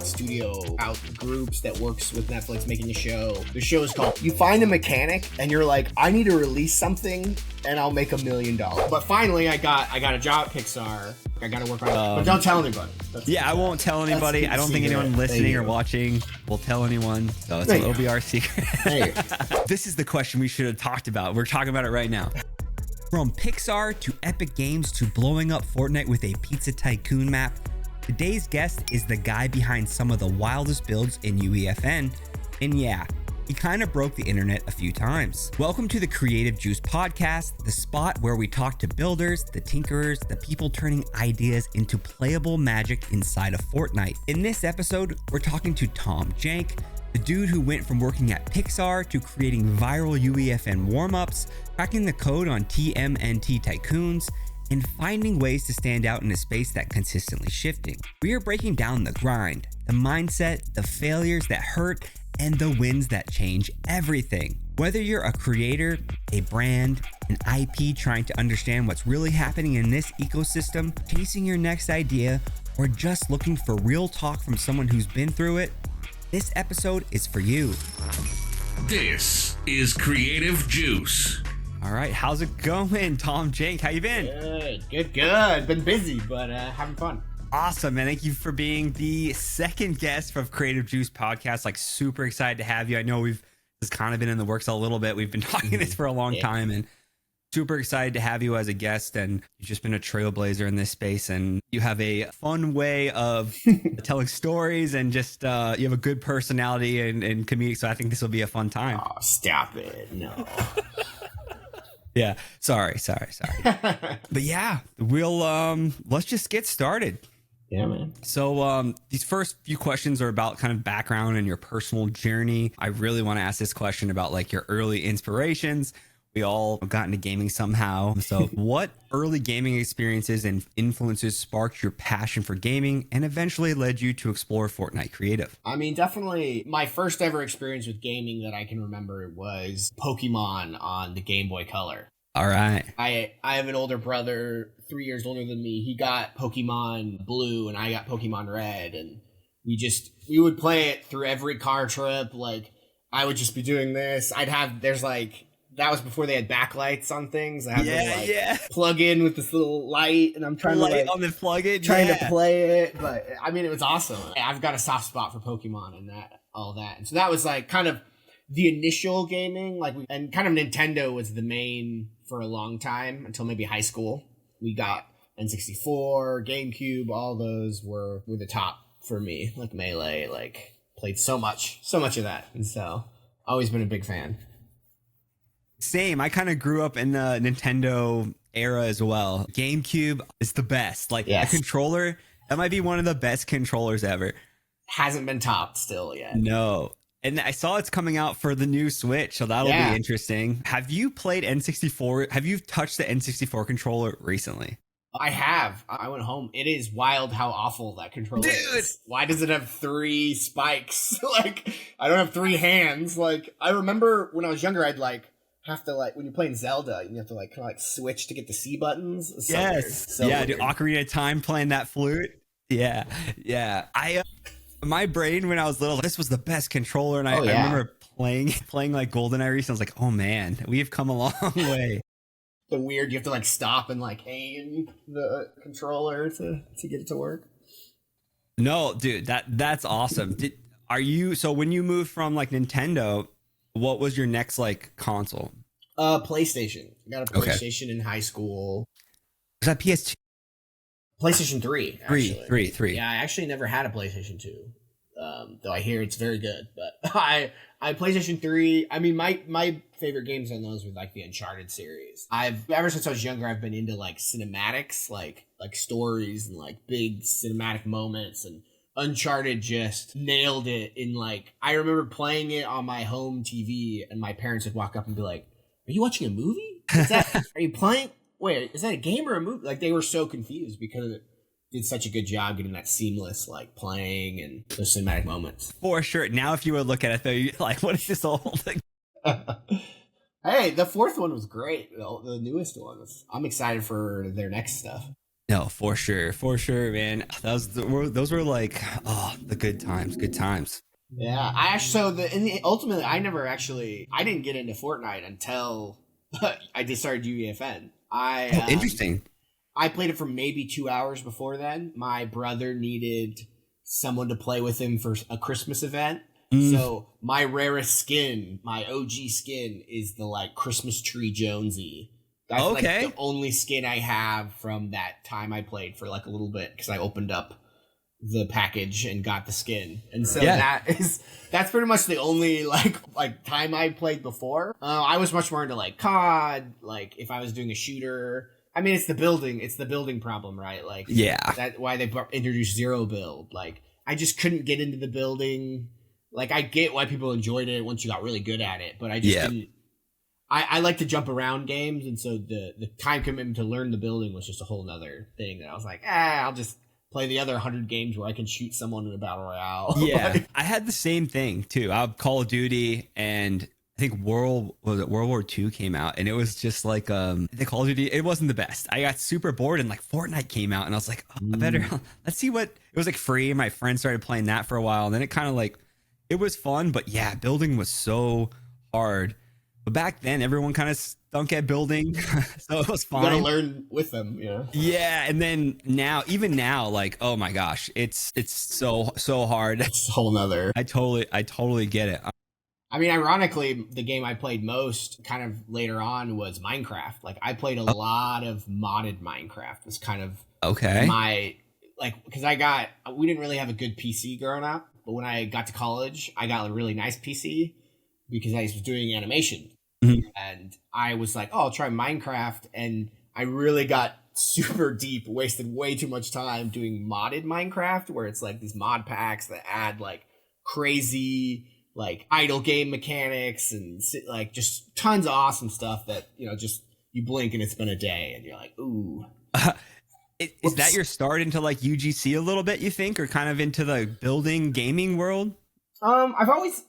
studio out groups that works with Netflix making a show. The show is called, you find a mechanic and you're like, I need to release something and I'll make $1 million. But finally I got a job at Pixar. I got to work on it. But don't tell anybody. I won't tell anybody. I don't think anyone listening or watching will tell anyone. So it'll be our secret. This is the question we should have talked about. We're talking about it right now. From Pixar to Epic Games to blowing up Fortnite with a pizza tycoon map, today's guest is the guy behind some of the wildest builds in UEFN. And yeah, he kind of broke the internet a few times. Welcome to the Creative Juice Podcast, the spot where we talk to builders, the tinkerers, the people turning ideas into playable magic inside of Fortnite. In this episode, we're talking to Tom Jenk, the dude who went from working at Pixar to creating viral UEFN warm-ups, cracking the code on TMNT tycoons, and finding ways to stand out in a space that's consistently shifting. We are breaking down the grind, the mindset, the failures that hurt, and the wins that change everything. Whether you're a creator, a brand, an IP trying to understand what's really happening in this ecosystem, chasing your next idea, or just looking for real talk from someone who's been through it, this episode is for you. This is Creative Juice. All right, how's it going, Tom Jenk? How you been? Good. Been busy, but having fun. Awesome, man. Thank you for being the second guest of Creative Juice Podcast. Like, super excited to have you. I know this kind of been in the works a little bit. We've been talking this for a long time, and super excited to have you as a guest. And you've just been a trailblazer in this space, and you have a fun way of telling stories, and just you have a good personality and comedic. So I think this will be a fun time. Oh, stop it. No. Yeah. Sorry. But yeah, we'll let's just get started. Yeah, man. So these first few questions are about kind of background and your personal journey. I really want to ask this question about like your early inspirations. We all got into gaming somehow. So what early gaming experiences and influences sparked your passion for gaming and eventually led you to explore Fortnite Creative? I mean, definitely my first ever experience with gaming that I can remember was Pokemon on the Game Boy Color. All right. I have an older brother, 3 years older than me. He got Pokemon Blue and I got Pokemon Red, and we would play it through every car trip. Like, I would just be doing this. That was before they had backlights on things. I had to plug in with this little light, and I'm trying to play it. But I mean, it was awesome. I've got a soft spot for Pokemon and all that. And so that was like kind of the initial gaming, and kind of Nintendo was the main for a long time until maybe high school. We got N64, GameCube, all those were the top for me. Like Melee, played so much of that, and so always been a big fan. Same. I kind of grew up in the Nintendo era as well. GameCube is the best. A controller, that might be one of the best controllers ever. Hasn't been topped still yet. No. And I saw it's coming out for the new Switch, so that'll be interesting. Have you played N64? Have you touched the N64 controller recently? I have. I went home. It is wild how awful that controller is. Why does it have 3 spikes? I don't have 3 hands. I remember when I was younger, I'd have to when you're playing Zelda, you have to kind of switch to get the C buttons. Yes. Dude, Ocarina of Time playing that flute. Yeah. My brain when I was little, this was the best controller, and I remember playing like GoldenEye recently. I was like, oh man, we have come a long way. The weird, you have to stop and aim the controller to get it to work. No, dude, that's awesome. So when you moved from Nintendo, what was your next console? PlayStation. I got a PlayStation in high school. Was that PS2? PlayStation 3. Actually. 3. Yeah, I actually never had a PlayStation 2. Though I hear it's very good. But I PlayStation 3. I mean, my favorite games on those were the Uncharted series. Ever since I was younger, I've been into cinematics, like stories and big cinematic moments, and Uncharted just nailed it I remember playing it on my home TV, and my parents would walk up and be like, "Are you watching a movie? Are you playing? Wait, is that a game or a movie?" They were so confused because it did such a good job getting that seamless playing and those cinematic moments. For sure. Now, if you would look at it though, you're like, what is this whole thing? Hey, the 4th one was great. The newest one. I'm excited for their next stuff. No, for sure, man. Those were like, oh, the good times. Yeah, I actually ultimately I didn't get into Fortnite until I just started UEFN. Oh, interesting. I played it for maybe 2 hours before then. My brother needed someone to play with him for a Christmas event. So my rarest skin, my OG skin, is the like Christmas tree Jonesy. That's like the only skin I have from that time I played for like a little bit because I opened up the package and got the skin, and so that's pretty much the only like time I played before. I was much more into like COD. Like if I was doing a shooter, I mean it's the building problem, right? Like that's why they introduced zero build. Like I just couldn't get into the building. Like I get why people enjoyed it once you got really good at it, but I just didn't. I like to jump around games, and so the time commitment to learn the building was just a whole nother thing that I was like, I'll just play the other 100 games where I can shoot someone in a battle royale. Yeah, I had the same thing too. I Call of Duty, and I think World War II came out, and it was just like the Call of Duty. It wasn't the best. I got super bored, and like Fortnite came out, and I was like, I better let's see what it was like free. My friends started playing that for a while, and then it kind of like it was fun, but yeah, building was so hard. But back then, everyone kind of stunk at building, so it was fine. You gotta learn with them, you know? Yeah, and then even now, like, oh my gosh, it's so hard. It's a whole nother. I totally get it. I mean, ironically, the game I played most kind of later on was Minecraft. Like, I played a lot of modded Minecraft. It was kind of my, like, because we didn't really have a good PC growing up, but when I got to college, I got a really nice PC because I was doing animation. And I was like, I'll try Minecraft. And I really got super deep, wasted way too much time doing modded Minecraft, where it's like these mod packs that add like crazy, like idle game mechanics and like just tons of awesome stuff that, you know, just you blink and it's been a day and you're like, ooh. Is that your start into like UGC a little bit, you think, or kind of into the building gaming world? I've always...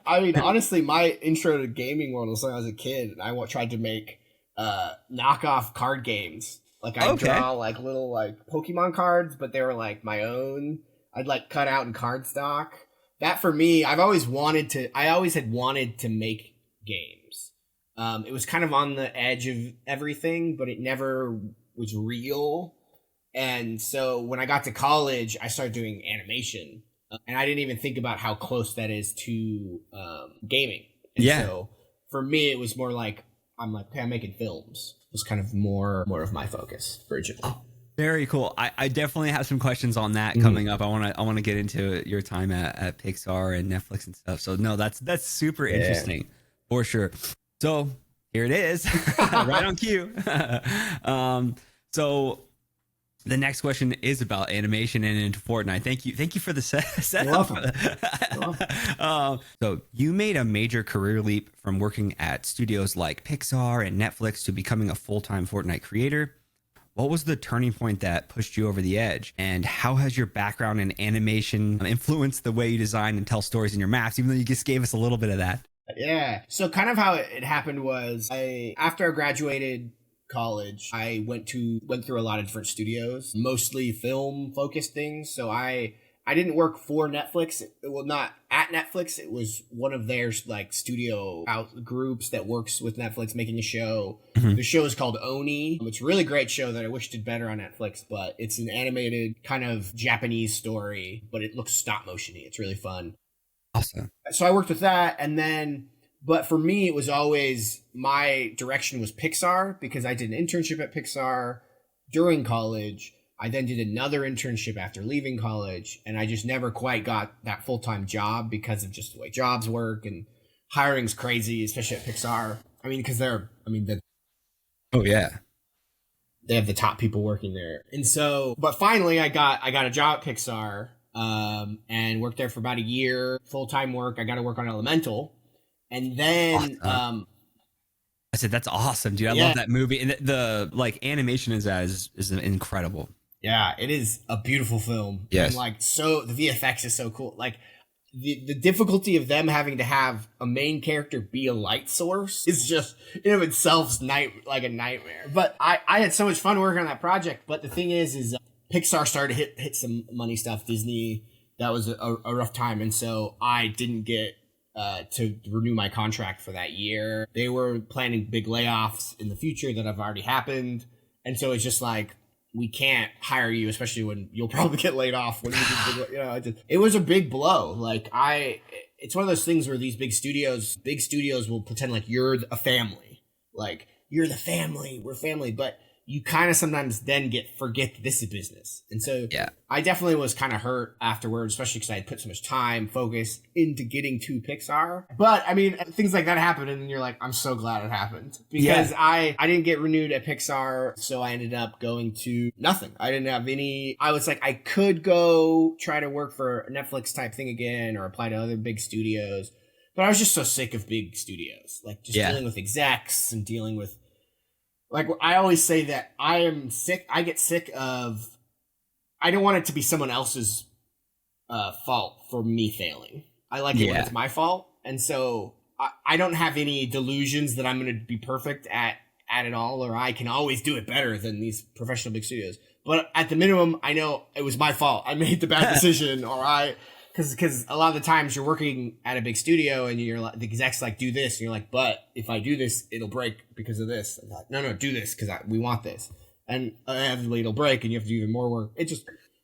honestly, my intro to gaming world was when I was a kid, and I tried to make knockoff card games. Like I'd draw like little like Pokemon cards, but they were like my own. I'd like cut out in cardstock. That for me, I always had wanted to make games. It was kind of on the edge of everything, but it never was real. And so when I got to college, I started doing animation. And I didn't even think about how close that is to gaming. And so for me, it was more like, I'm making films. It was kind of more of my focus originally. Oh, very cool. I definitely have some questions on that coming up. I want to get into your time at Pixar and Netflix and stuff. So no, that's super interesting for sure. So here it is, right on cue. So the next question is about animation and into Fortnite. Thank you for the setup. You're welcome. So you made a major career leap from working at studios like Pixar and Netflix to becoming a full-time Fortnite creator. What was the turning point that pushed you over the edge? And how has your background in animation influenced the way you design and tell stories in your maps, even though you just gave us a little bit of that? Yeah. So kind of how it happened was after I graduated college, I went through a lot of different studios, mostly film focused things. So I didn't work for Netflix. Well, not at Netflix. It was one of their like studio groups that works with Netflix making a show. The show is called Oni. It's a really great show that I wish did better on Netflix, but it's an animated kind of Japanese story, but it looks stop motion-y. It's really fun. Awesome. So I worked with that, and then but for me, it was always my direction was Pixar because I did an internship at Pixar during college. I then did another internship after leaving college, and I just never quite got that full-time job because of just the way jobs work and hiring's crazy, especially at Pixar. I mean, because they have the top people working there. And so, but finally I got a job at Pixar, and worked there for about a year, full-time work. I got to work on Elemental. And then, I said, that's awesome, dude. I love that movie. And the like animation is incredible. Yeah, it is a beautiful film. Yes. And like, so the VFX is so cool. Like the difficulty of them having to have a main character be a light source is just in of itself like a nightmare. But I had so much fun working on that project. But the thing is Pixar started to hit some money stuff. Disney, that was a rough time, and so I didn't get to renew my contract for that year. They were planning big layoffs in the future that have already happened, and so it's just like, we can't hire you, especially when you'll probably get laid off. When it was a big blow. Like it's one of those things where these big studios will pretend like you're a family, like you're the family, we're family, but you kind of sometimes then forget that this is business. And so I definitely was kind of hurt afterwards, especially because I had put so much time, focus into getting to Pixar. But I mean, things like that happen, and you're like, I'm so glad it happened, because I didn't get renewed at Pixar. So I ended up going to nothing. I didn't have any. I was like, I could go try to work for a Netflix type thing again, or apply to other big studios. But I was just so sick of big studios, like just dealing with execs and dealing with, like, I always say that I am sick. I get sick of, I don't want it to be someone else's fault for me failing. I like it when it's my fault. And so I don't have any delusions that I'm going to be perfect at it all, or I can always do it better than these professional big studios. But at the minimum, I know it was my fault. I made the bad decision, or because a lot of the times you're working at a big studio and you're like, the exec's like, do this, and you're like, but if I do this, it'll break because of this. And like, no, do this because we want this, and inevitably it'll break, and you have to do even more work.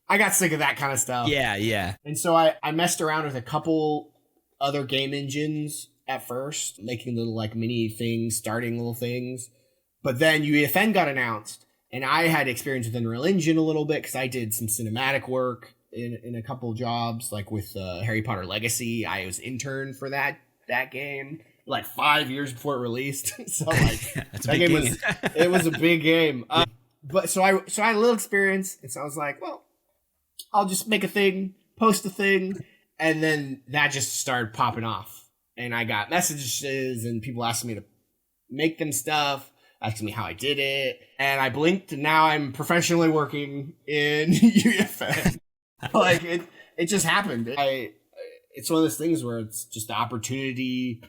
I got sick of that kind of stuff. Yeah. And so I messed around with a couple other game engines at first, making little like mini things, starting little things, but then UEFN got announced, and I had experience with Unreal Engine a little bit because I did some cinematic work in a couple jobs, like with Harry Potter Legacy. I was intern for that game like 5 years before it released. So like that game was a big game. But so I had a little experience, and so I was like, well, I'll just make a thing, post a thing, and then that just started popping off, and I got messages and people asking me to make them stuff, asking me how I did it, and I blinked, and now I'm professionally working in UEFN. Like it just happened. It's one of those things where it's just the opportunity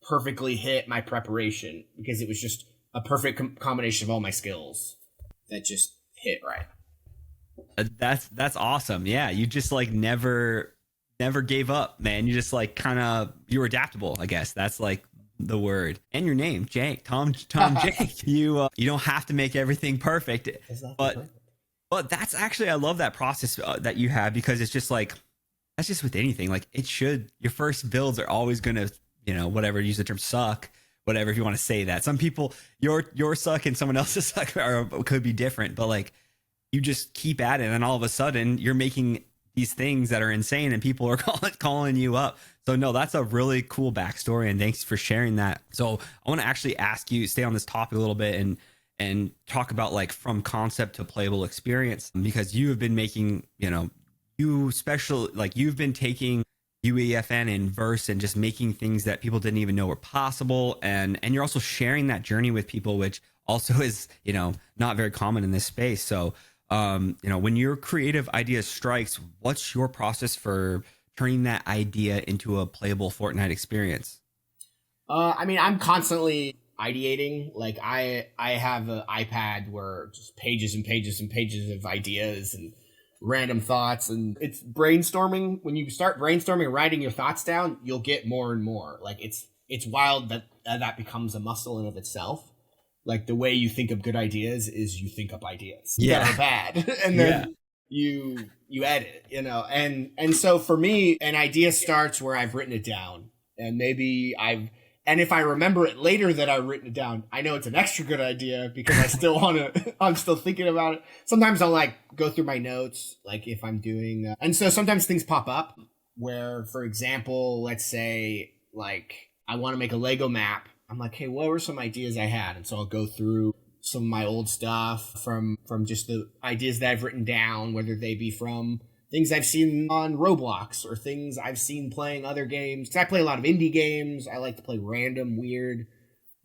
perfectly hit my preparation, because it was just a perfect combination of all my skills that just hit right. That's awesome. Yeah, you just like never gave up, man. You just like you were adaptable, I guess. That's like the word. And your name, Jank, Tom Jenk. You don't have to make everything perfect, but that's actually, I love that process that you have, because it's just like, that's just with anything. Like your first builds are always going to, whatever, use the term suck, whatever, if you want to say that. Some people, your suck and someone else's suck could be different, but like you just keep at it, and then all of a sudden you're making these things that are insane and people are calling you up. So no, that's a really cool backstory, and thanks for sharing that. So I want to actually ask you, stay on this topic a little bit and talk about like from concept to playable experience, because you have been making, you've been taking UEFN and Verse and just making things that people didn't even know were possible. And you're also sharing that journey with people, which also is, not very common in this space. So, when your creative idea strikes, what's your process for turning that idea into a playable Fortnite experience? I mean, I'm constantly ideating. Like I have an iPad where just pages and pages and pages of ideas and random thoughts, and it's brainstorming. When you start brainstorming and writing your thoughts down, you'll get more and more. Like it's wild that becomes a muscle in of itself. Like the way you think of good ideas is you think up ideas that are bad, and then you edit, and so for me, an idea starts where I've written it down, and maybe and if I remember it later that I've written it down, I know it's an extra good idea because I still I'm still thinking about it. Sometimes I'll like go through my notes, like if I'm doing, and so sometimes things pop up where, for example, let's say like I want to make a Lego map. I'm like, hey, what were some ideas I had? And so I'll go through some of my old stuff from just the ideas that I've written down, whether they be from things I've seen on Roblox or things I've seen playing other games. Because I play a lot of indie games. I like to play random, weird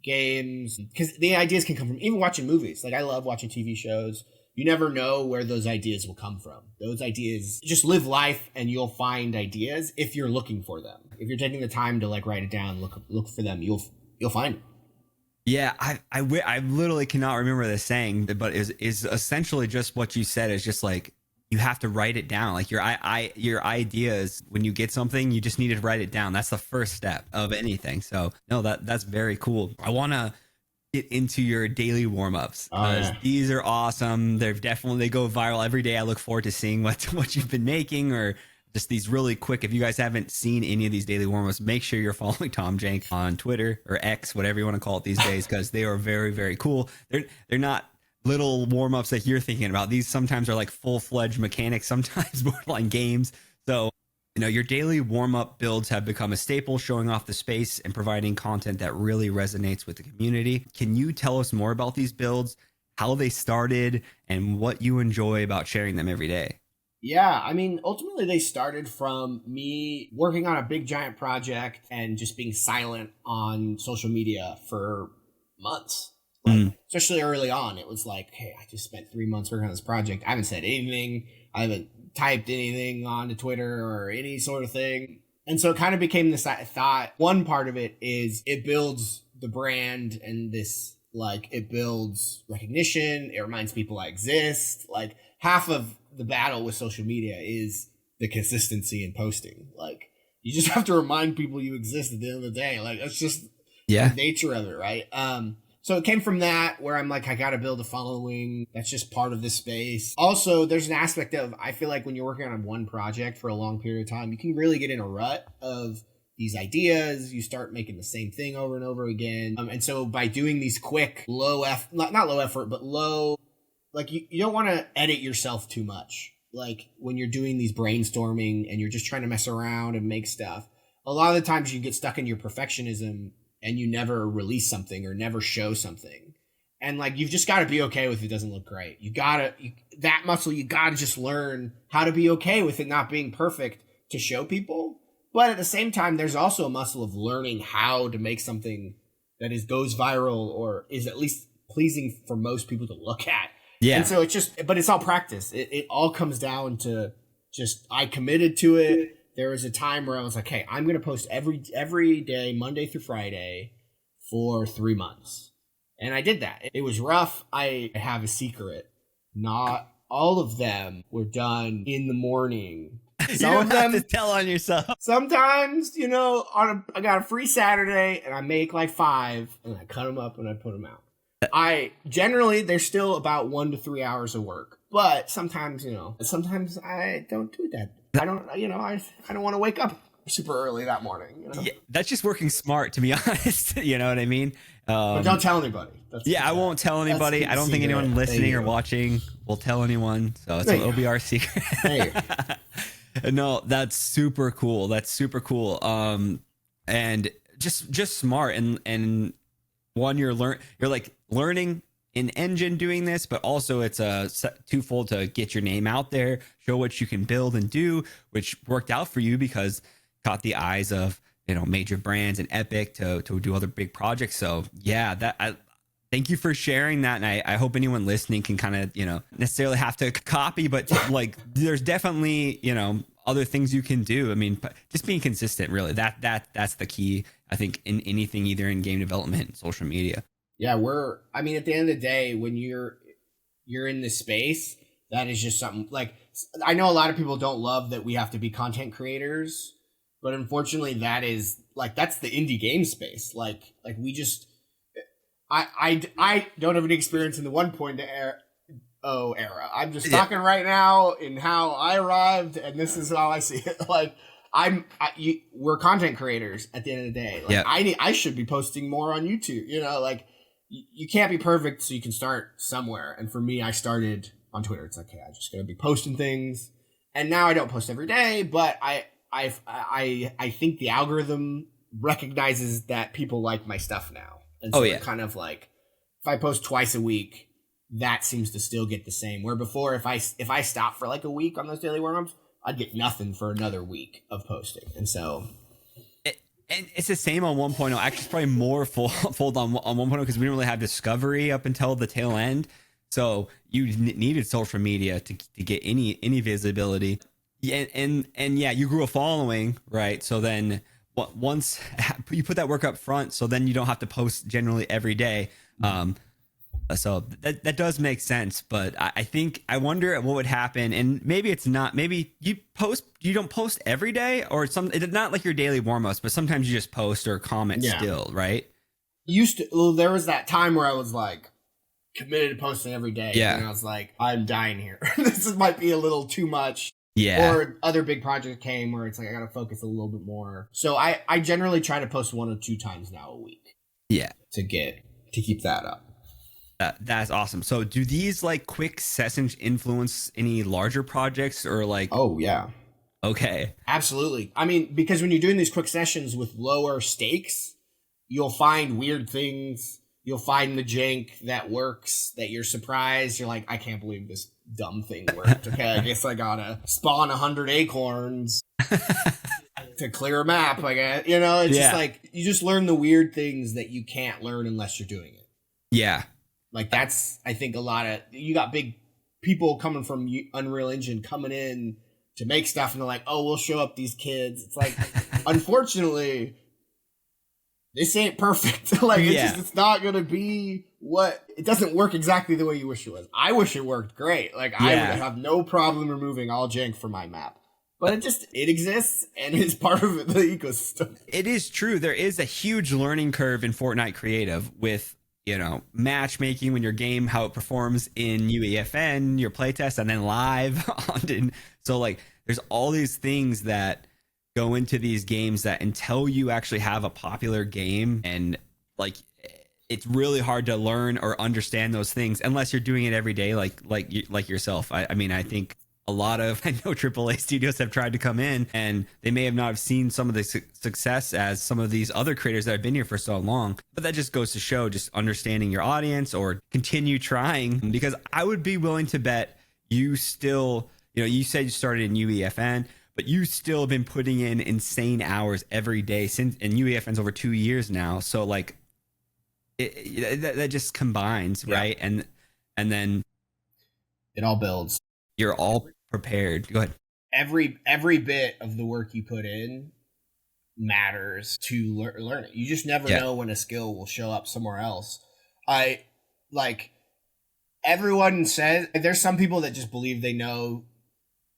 games. Because the ideas can come from even watching movies. Like I love watching TV shows. you never know where those ideas will come from. Those ideas, just live life and you'll find ideas if you're looking for them. If you're taking the time to like write it down, look for them, you'll find them. Yeah, I literally cannot remember the saying, but is essentially just what you said. Is just like you have to write it down. Like your ideas, when you get something, you just need to write it down. That's the first step of anything. So no, that's very cool. I want to get into your daily warm-ups because these are awesome. They go viral every day. I look forward to seeing what you've been making, or just these really quick. If you guys haven't seen any of these daily warm-ups, make sure you're following Tom Jenk on Twitter or X, whatever you want to call it these days, because they are very, very cool. They're not little warm-ups that you're thinking about. These sometimes are like full-fledged mechanics, sometimes borderline games. So, your daily warm-up builds have become a staple, showing off the space and providing content that really resonates with the community. Can you tell us more about these builds, how they started, and what you enjoy about sharing them every day? Yeah, I mean, ultimately they started from me working on a big giant project and just being silent on social media for months. Especially early on, it was like, hey, I just spent 3 months working on this project. I haven't said anything. I haven't typed anything onto Twitter or any sort of thing. And so it kind of became this thought. One part of it is it builds the brand and this, like, it builds recognition. It reminds people I exist. Like, half of the battle with social media is the consistency in posting. Like, you just have to remind people you exist at the end of the day. Like, that's just the nature of it, right? So it came from that, where I'm like, I got to build a following. That's just part of this space. Also, there's an aspect of, I feel like when you're working on one project for a long period of time, you can really get in a rut of these ideas. You start making the same thing over and over again. And so by doing these quick, not low effort, but low, like you don't want to edit yourself too much. Like when you're doing these brainstorming and you're just trying to mess around and make stuff, a lot of the times you get stuck in your perfectionism and you never release something or never show something. And like, you've just got to be okay with it doesn't look great. You gotta just learn how to be okay with it not being perfect to show people. But at the same time, there's also a muscle of learning how to make something that goes viral or is at least pleasing for most people to look at. Yeah. And so but it's all practice. It all comes down to just, I committed to it. There was a time where I was like, hey, I'm going to post every day, Monday through Friday for 3 months. And I did that. It was rough. I have a secret. Not all of them were done in the morning. Some of them have to tell on yourself. Sometimes, I got a free Saturday and I make like 5 and I cut them up and I put them out. They're still about 1 to 3 hours of work. But sometimes I don't do that. I don't want to wake up super early that morning. Yeah, that's just working smart, to be honest. You know what I mean? But don't tell anybody. I won't tell anybody. I don't think anyone listening or watching will tell anyone. So it'll be our secret. No, that's super cool. And just smart and one, you're like learning an engine doing this, but also it's a twofold to get your name out there, show what you can build and do, which worked out for you because caught the eyes of major brands and Epic to do other big projects. So yeah, thank you for sharing that, and I hope anyone listening can kind of necessarily have to copy, but like there's definitely other things you can do. I mean, just being consistent, really, that's the key, I think, in anything, either in game development, social media. Yeah, at the end of the day, when you're in this space, that is just something like, I know a lot of people don't love that we have to be content creators, but unfortunately that's the indie game space. Like we just, I don't have any experience in the 1.0 era. I'm just talking right now in how I arrived, and this is how I see it. Like we're content creators at the end of the day. Like I should be posting more on YouTube, like, you can't be perfect, so you can start somewhere. And for me, I started on Twitter. It's like, hey, I'm just gonna be posting things. And now I don't post every day, but I think the algorithm recognizes that people like my stuff now. And so it kind of like, if I post twice a week, that seems to still get the same. Where before, if I stop for like a week on those daily warm-ups, I'd get nothing for another week of posting. And so and it's the same on 1.0. Actually, it's probably more fold on 1.0 because we didn't really have discovery up until the tail end. So you needed social media to get any visibility. And yeah, you grew a following, right? So then once you put that work up front, so then you don't have to post generally every day. So that does make sense, but I wonder what would happen, and maybe it's not. Maybe you don't post every day, or it's not like your daily warm-ups, but sometimes you just post or comment still, right? There was that time where I was like committed to posting every day, and I was like, I'm dying here. This might be a little too much. Yeah. Or other big projects came where it's like I gotta focus a little bit more. So I generally try to post 1 or 2 times now a week. Yeah. To keep that up. That's awesome. So do these like quick sessions influence any larger projects or like? Oh yeah. Okay. Absolutely. I mean, because when you're doing these quick sessions with lower stakes, you'll find weird things. You'll find the jank that works, that you're surprised. You're like, I can't believe this dumb thing worked. Okay, I guess I gotta spawn 100 acorns to clear a map. I guess, it's just like, you just learn the weird things that you can't learn unless you're doing it. Yeah. Like that's, I think you got big people coming from Unreal Engine coming in to make stuff, and they're like, oh, we'll show up these kids. It's like, unfortunately, this ain't perfect. Like it's not gonna be it doesn't work exactly the way you wish it was. I wish it worked great. Like I would have no problem removing all jank from my map. But it exists and is part of the ecosystem. It is true. There is a huge learning curve in Fortnite Creative with matchmaking when your game, how it performs in UEFN, your playtest, and then live so like there's all these things that go into these games that until you actually have a popular game, and like it's really hard to learn or understand those things unless you're doing it every day like yourself. I mean, I think a lot of AAA studios have tried to come in, and they may have not have seen some of the success as some of these other creators that have been here for so long. But that just goes to show just understanding your audience, or continue trying, because I would be willing to bet you still, you said you started in UEFN, but you still have been putting in insane hours every day since, and UEFN's over 2 years now. So like that just combines, right? And then it all builds. You're all prepared. Go ahead. Every bit of the work you put in matters to learn it. You just never know when a skill will show up somewhere else. Everyone says, there's some people that just believe they know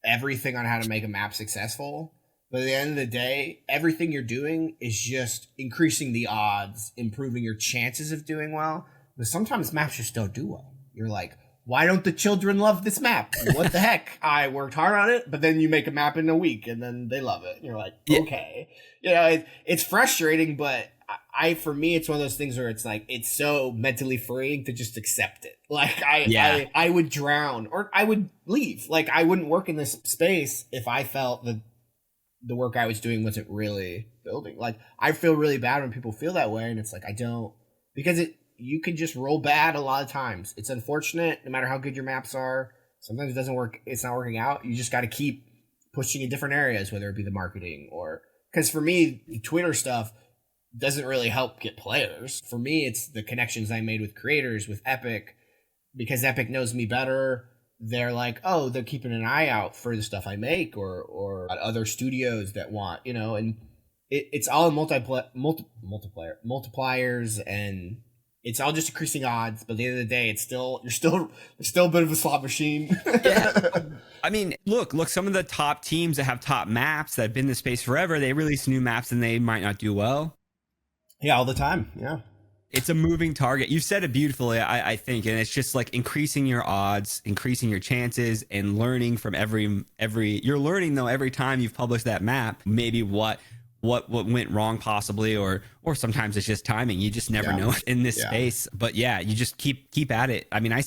everything on how to make a map successful, but at the end of the day, everything you're doing is just increasing the odds, improving your chances of doing well. But sometimes maps just don't do well. You're like, why don't the children love this map? What the heck? I worked hard on it, but then you make a map in a week and then they love it. And you're like, okay. It's frustrating, but for me, it's one of those things where it's like, it's so mentally freeing to just accept it. Like I would drown, or I would leave. Like I wouldn't work in this space if I felt that the work I was doing wasn't really building. Like I feel really bad when people feel that way. And it's like, I don't, because you can just roll bad a lot of times. It's unfortunate, no matter how good your maps are. Sometimes it doesn't work. It's not working out. You just got to keep pushing in different areas, whether it be the marketing or, because for me, the Twitter stuff doesn't really help get players. For me, it's the connections I made with creators, with Epic, because Epic knows me better. They're like, oh, they're keeping an eye out for the stuff I make, or other studios that want, and it's all multipliers, and it's all just increasing odds, but at the end of the day, you're still a bit of a slot machine. Yeah. I mean, look, some of the top teams that have top maps that have been in the space forever, they release new maps and they might not do well. Yeah, all the time. Yeah. It's a moving target. You've said it beautifully, I think, and it's just like increasing your odds, increasing your chances, and learning from every you're learning though every time you've published that map, maybe what went wrong possibly, or sometimes it's just timing. You just never know in this space. But you just keep at it. I mean, I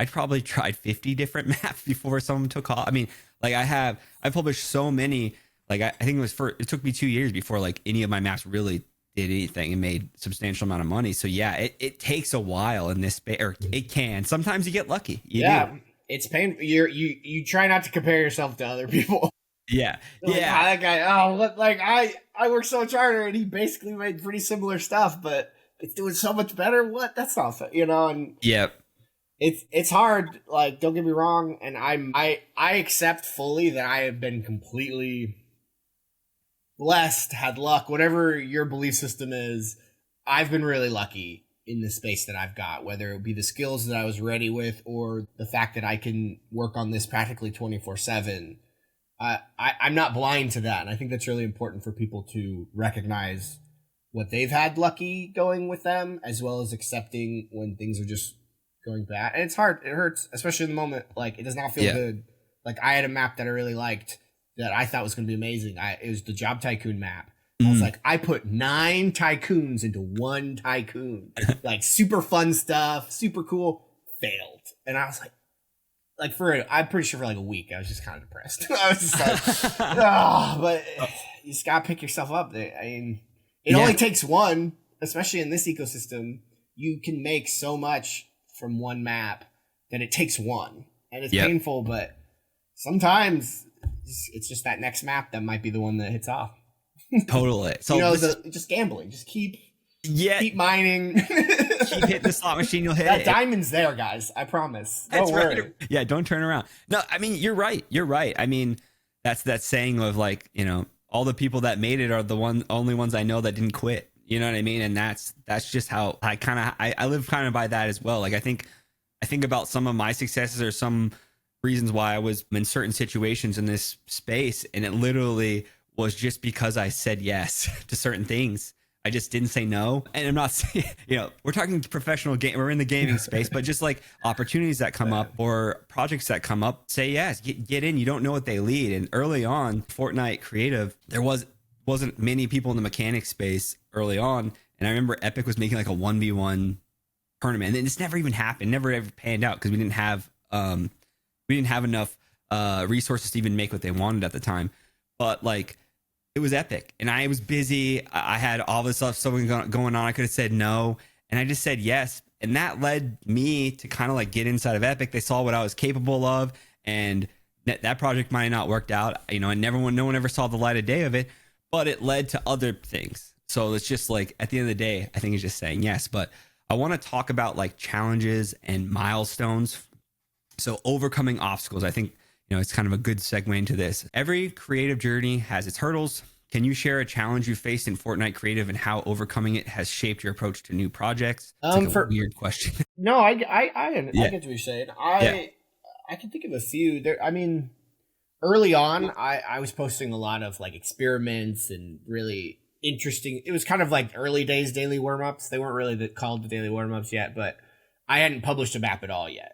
probably tried 50 different maps before someone took off. I mean, like I published so many, like I think it took me 2 years before like any of my maps really did anything and made substantial amount of money. So it takes a while in this space, or it can. Sometimes you get lucky. It's painful. You try not to compare yourself to other people. Yeah. Like, that guy, I worked so much harder and he basically made pretty similar stuff, but it's doing so much better. What? That's not fair, and it's hard. Like, don't get me wrong, and I accept fully that I have been completely blessed, had luck, whatever your belief system is. I've been really lucky in the space that I've got, whether it be the skills that I was ready with or the fact that I can work on this practically 24/7. I'm not blind to that, and I think that's really important for people to recognize what they've had lucky going with them, as well as accepting when things are just going bad. And it's hard. It hurts, especially in the moment. Like, it does not feel good. Like, I had a map that I really liked that I thought was going to be amazing. It was the Job Tycoon map. I was like, I put 9 tycoons into 1 tycoon. Like, super fun stuff, super cool. Failed. And I was like, I'm pretty sure for like a week, I was just kind of depressed. I was just like, but you just got to pick yourself up. I mean, it only takes one, especially in this ecosystem. You can make so much from one map that it takes one. And it's painful, but sometimes it's just that next map that might be the one that hits off. Totally. So just gambling. Just keep mining. Keep hitting the slot machine, you'll hit that it. Diamond's there, guys. I promise. Don't worry. Right. Yeah, don't turn around. No, I mean, you're right. I mean, that's that saying of like, all the people that made it are the only ones I know that didn't quit. You know what I mean? And that's just how I live kind of by that as well. Like, I think about some of my successes or some reasons why I was in certain situations in this space, and it literally was just because I said yes to certain things. I just didn't say no. And I'm not saying, we're talking professional game, we're in the gaming space, but just like opportunities that come up or projects that come up, say yes, get in. You don't know what they lead. And early on, Fortnite creative, there wasn't many people in the mechanic space early on. And I remember Epic was making like a 1v1 tournament, and it's never even happened, never ever panned out because we didn't have enough resources to even make what they wanted at the time. But like, it was epic, and I was busy. I had all this stuff going on. I could have said no, and I just said yes, and that led me to kind of like get inside of Epic. They saw what I was capable of, and that project might have not worked out. And no one ever saw the light of day of it, but it led to other things. So it's just like, at the end of the day, I think it's just saying yes. But I want to talk about like challenges and milestones. So overcoming obstacles, I think. It's kind of a good segue into this. Every creative journey has its hurdles. Can you share a challenge you faced in Fortnite Creative and how overcoming it has shaped your approach to new projects? It's like a weird question. No, I get what you're saying. I can think of a few. I mean, early on, I was posting a lot of like experiments and really interesting. It was kind of like early days daily warm-ups. They weren't really called the daily warm-ups yet, but I hadn't published a map at all yet.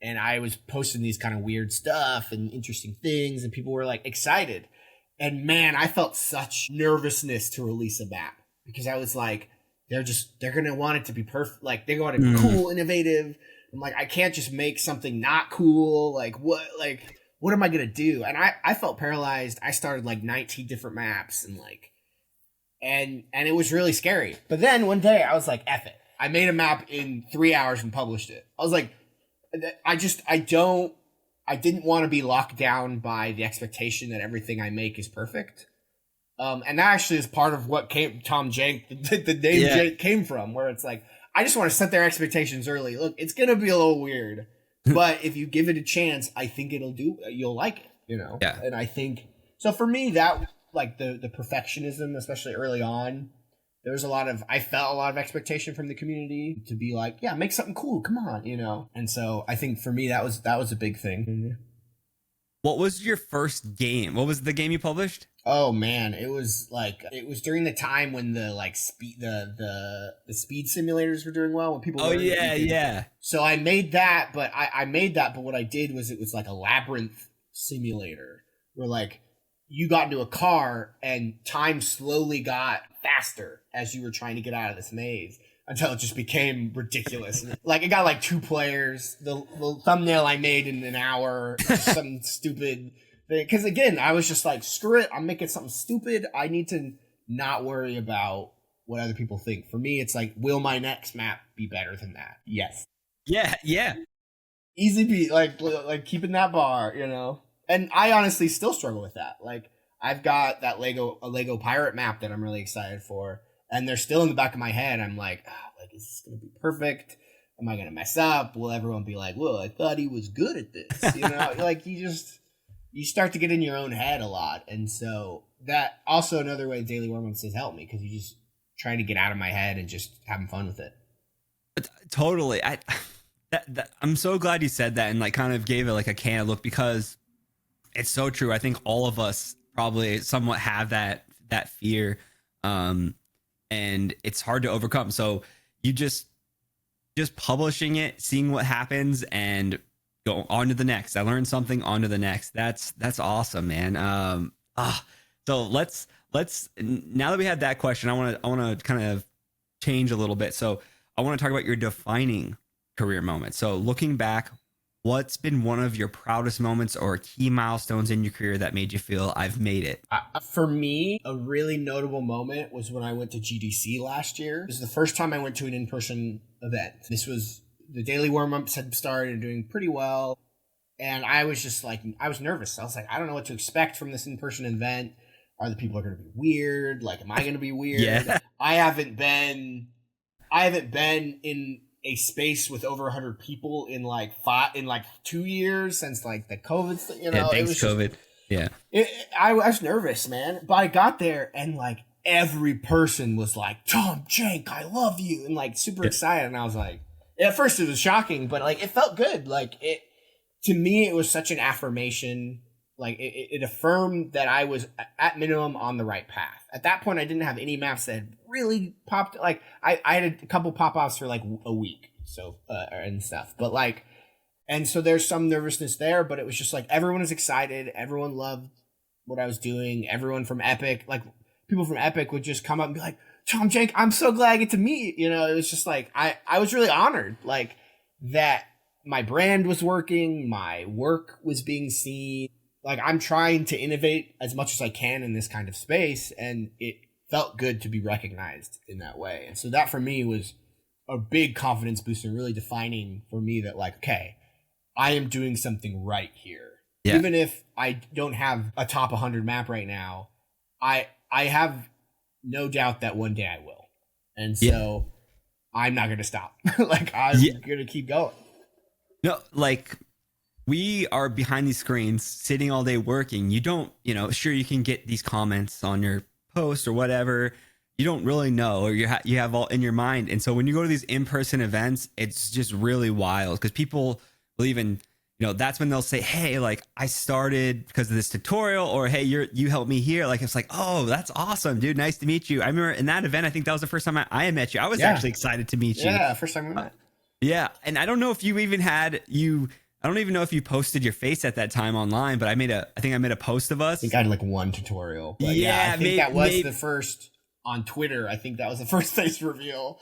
And I was posting these kind of weird stuff and interesting things, and people were like excited. And man, I felt such nervousness to release a map because I was like, they're going to want it to be perfect. Like, they want it to be cool, innovative. I'm like, I can't just make something not cool. Like, what am I going to do? And I felt paralyzed. I started like 19 different maps and it was really scary. But then one day I was like, F it. I made a map in 3 hours and published it. I was like, I didn't want to be locked down by the expectation that everything I make is perfect. And that actually is part of what Tom Jenk, the name Jank came from, where it's like, I just want to set their expectations early. Look, it's going to be a little weird, but if you give it a chance, I think you'll like it, Yeah. And I think, so for me, that like the perfectionism, especially early on, I felt a lot of expectation from the community to be like, yeah, make something cool. Come on, And so I think for me, that was a big thing. What was your first game? What was the game you published? Oh man, it was during the time when the like speed the speed simulators were doing well, when people were yeah. So I made that, but but what I did was, it was like a labyrinth simulator where like you got into a car and time slowly got faster as you were trying to get out of this maze until it just became ridiculous. Like, it got like 2 players. The thumbnail I made in an hour, some stupid thing. Because again, I was just like, screw it. I'm making something stupid. I need to not worry about what other people think. For me, it's like, will my next map be better than that? Yes. Yeah. Easy beat. Like keeping that bar, And I honestly still struggle with that. Like, I've got that Lego pirate map that I'm really excited for, and they're still in the back of my head. I'm like, is this gonna be perfect? am I going to mess up? Will everyone be like, well, I thought he was good at this? You know, like you start to get in your own head a lot. And so that also another way daily warm-ups has helped me, because you just try to get out of my head and just having fun with it. Totally. I'm so glad you said that and like kind of gave it like a candid look, because it's so true. I think all of us probably somewhat have that fear, and it's hard to overcome. So you just publishing it, seeing what happens, and go on to the next. I learned something, on to the next. That's awesome, man. So let's now that we had that question, I want to kind of change a little bit. So I want to talk about your defining career moment. So looking back, what's been one of your proudest moments or key milestones in your career that made you feel I've made it? For me, a really notable moment was when I went to GDC last year. It was the first time I went to an in-person event. This was the daily warm-ups had started and doing pretty well. And I was just like, I was nervous. I was like, I don't know what to expect from this in-person event. Are the people going to be weird? Like, am I going to be weird? Yeah. I haven't been in a space with over 100 people in like 2 years since like the COVID, you know. Yeah, thanks, COVID. I was nervous, man. But I got there and like every person was like, Tom Jenk, I love you, and like super excited. And I was like, at first it was shocking, but like it felt good. Like to me, it was such an affirmation. Like it affirmed that I was at minimum on the right path. At that point, I didn't have any maps that had really popped. Like I had a couple pop-offs for like a week, so and stuff. But like, and so there's some nervousness there, but it was just like everyone was excited. Everyone loved what I was doing. Everyone from Epic, like people from Epic, would just come up and be like, Tom Jenk, I'm so glad I get to meet. You know, it was just like I was really honored, like that my brand was working, my work was being seen. Like, I'm trying to innovate as much as I can in this kind of space, and it felt good to be recognized in that way. And so that for me was a big confidence booster, really defining for me that like, okay, I am doing something right here. Yeah. Even if I don't have a top 100 map right now, I have no doubt that one day I will. And so I'm not going to stop. Like, I'm going to keep going. No, like, we are behind these screens sitting all day working. You don't, sure, you can get these comments on your post or whatever. You don't really know, or you have all in your mind. And so when you go to these in-person events, it's just really wild, because people will even, that's when they'll say, hey, like I started because of this tutorial, or hey, you helped me here. Like, it's like, oh, that's awesome, dude. Nice to meet you. I remember in that event, I think that was the first time I met you. I was actually excited to meet you. Yeah, first time we met. Yeah. And I don't know if you even I don't even know if you posted your face at that time online, but I think I made a post of us. I think I had like one tutorial. But yeah, I think that was the first on Twitter. I think that was the first face reveal.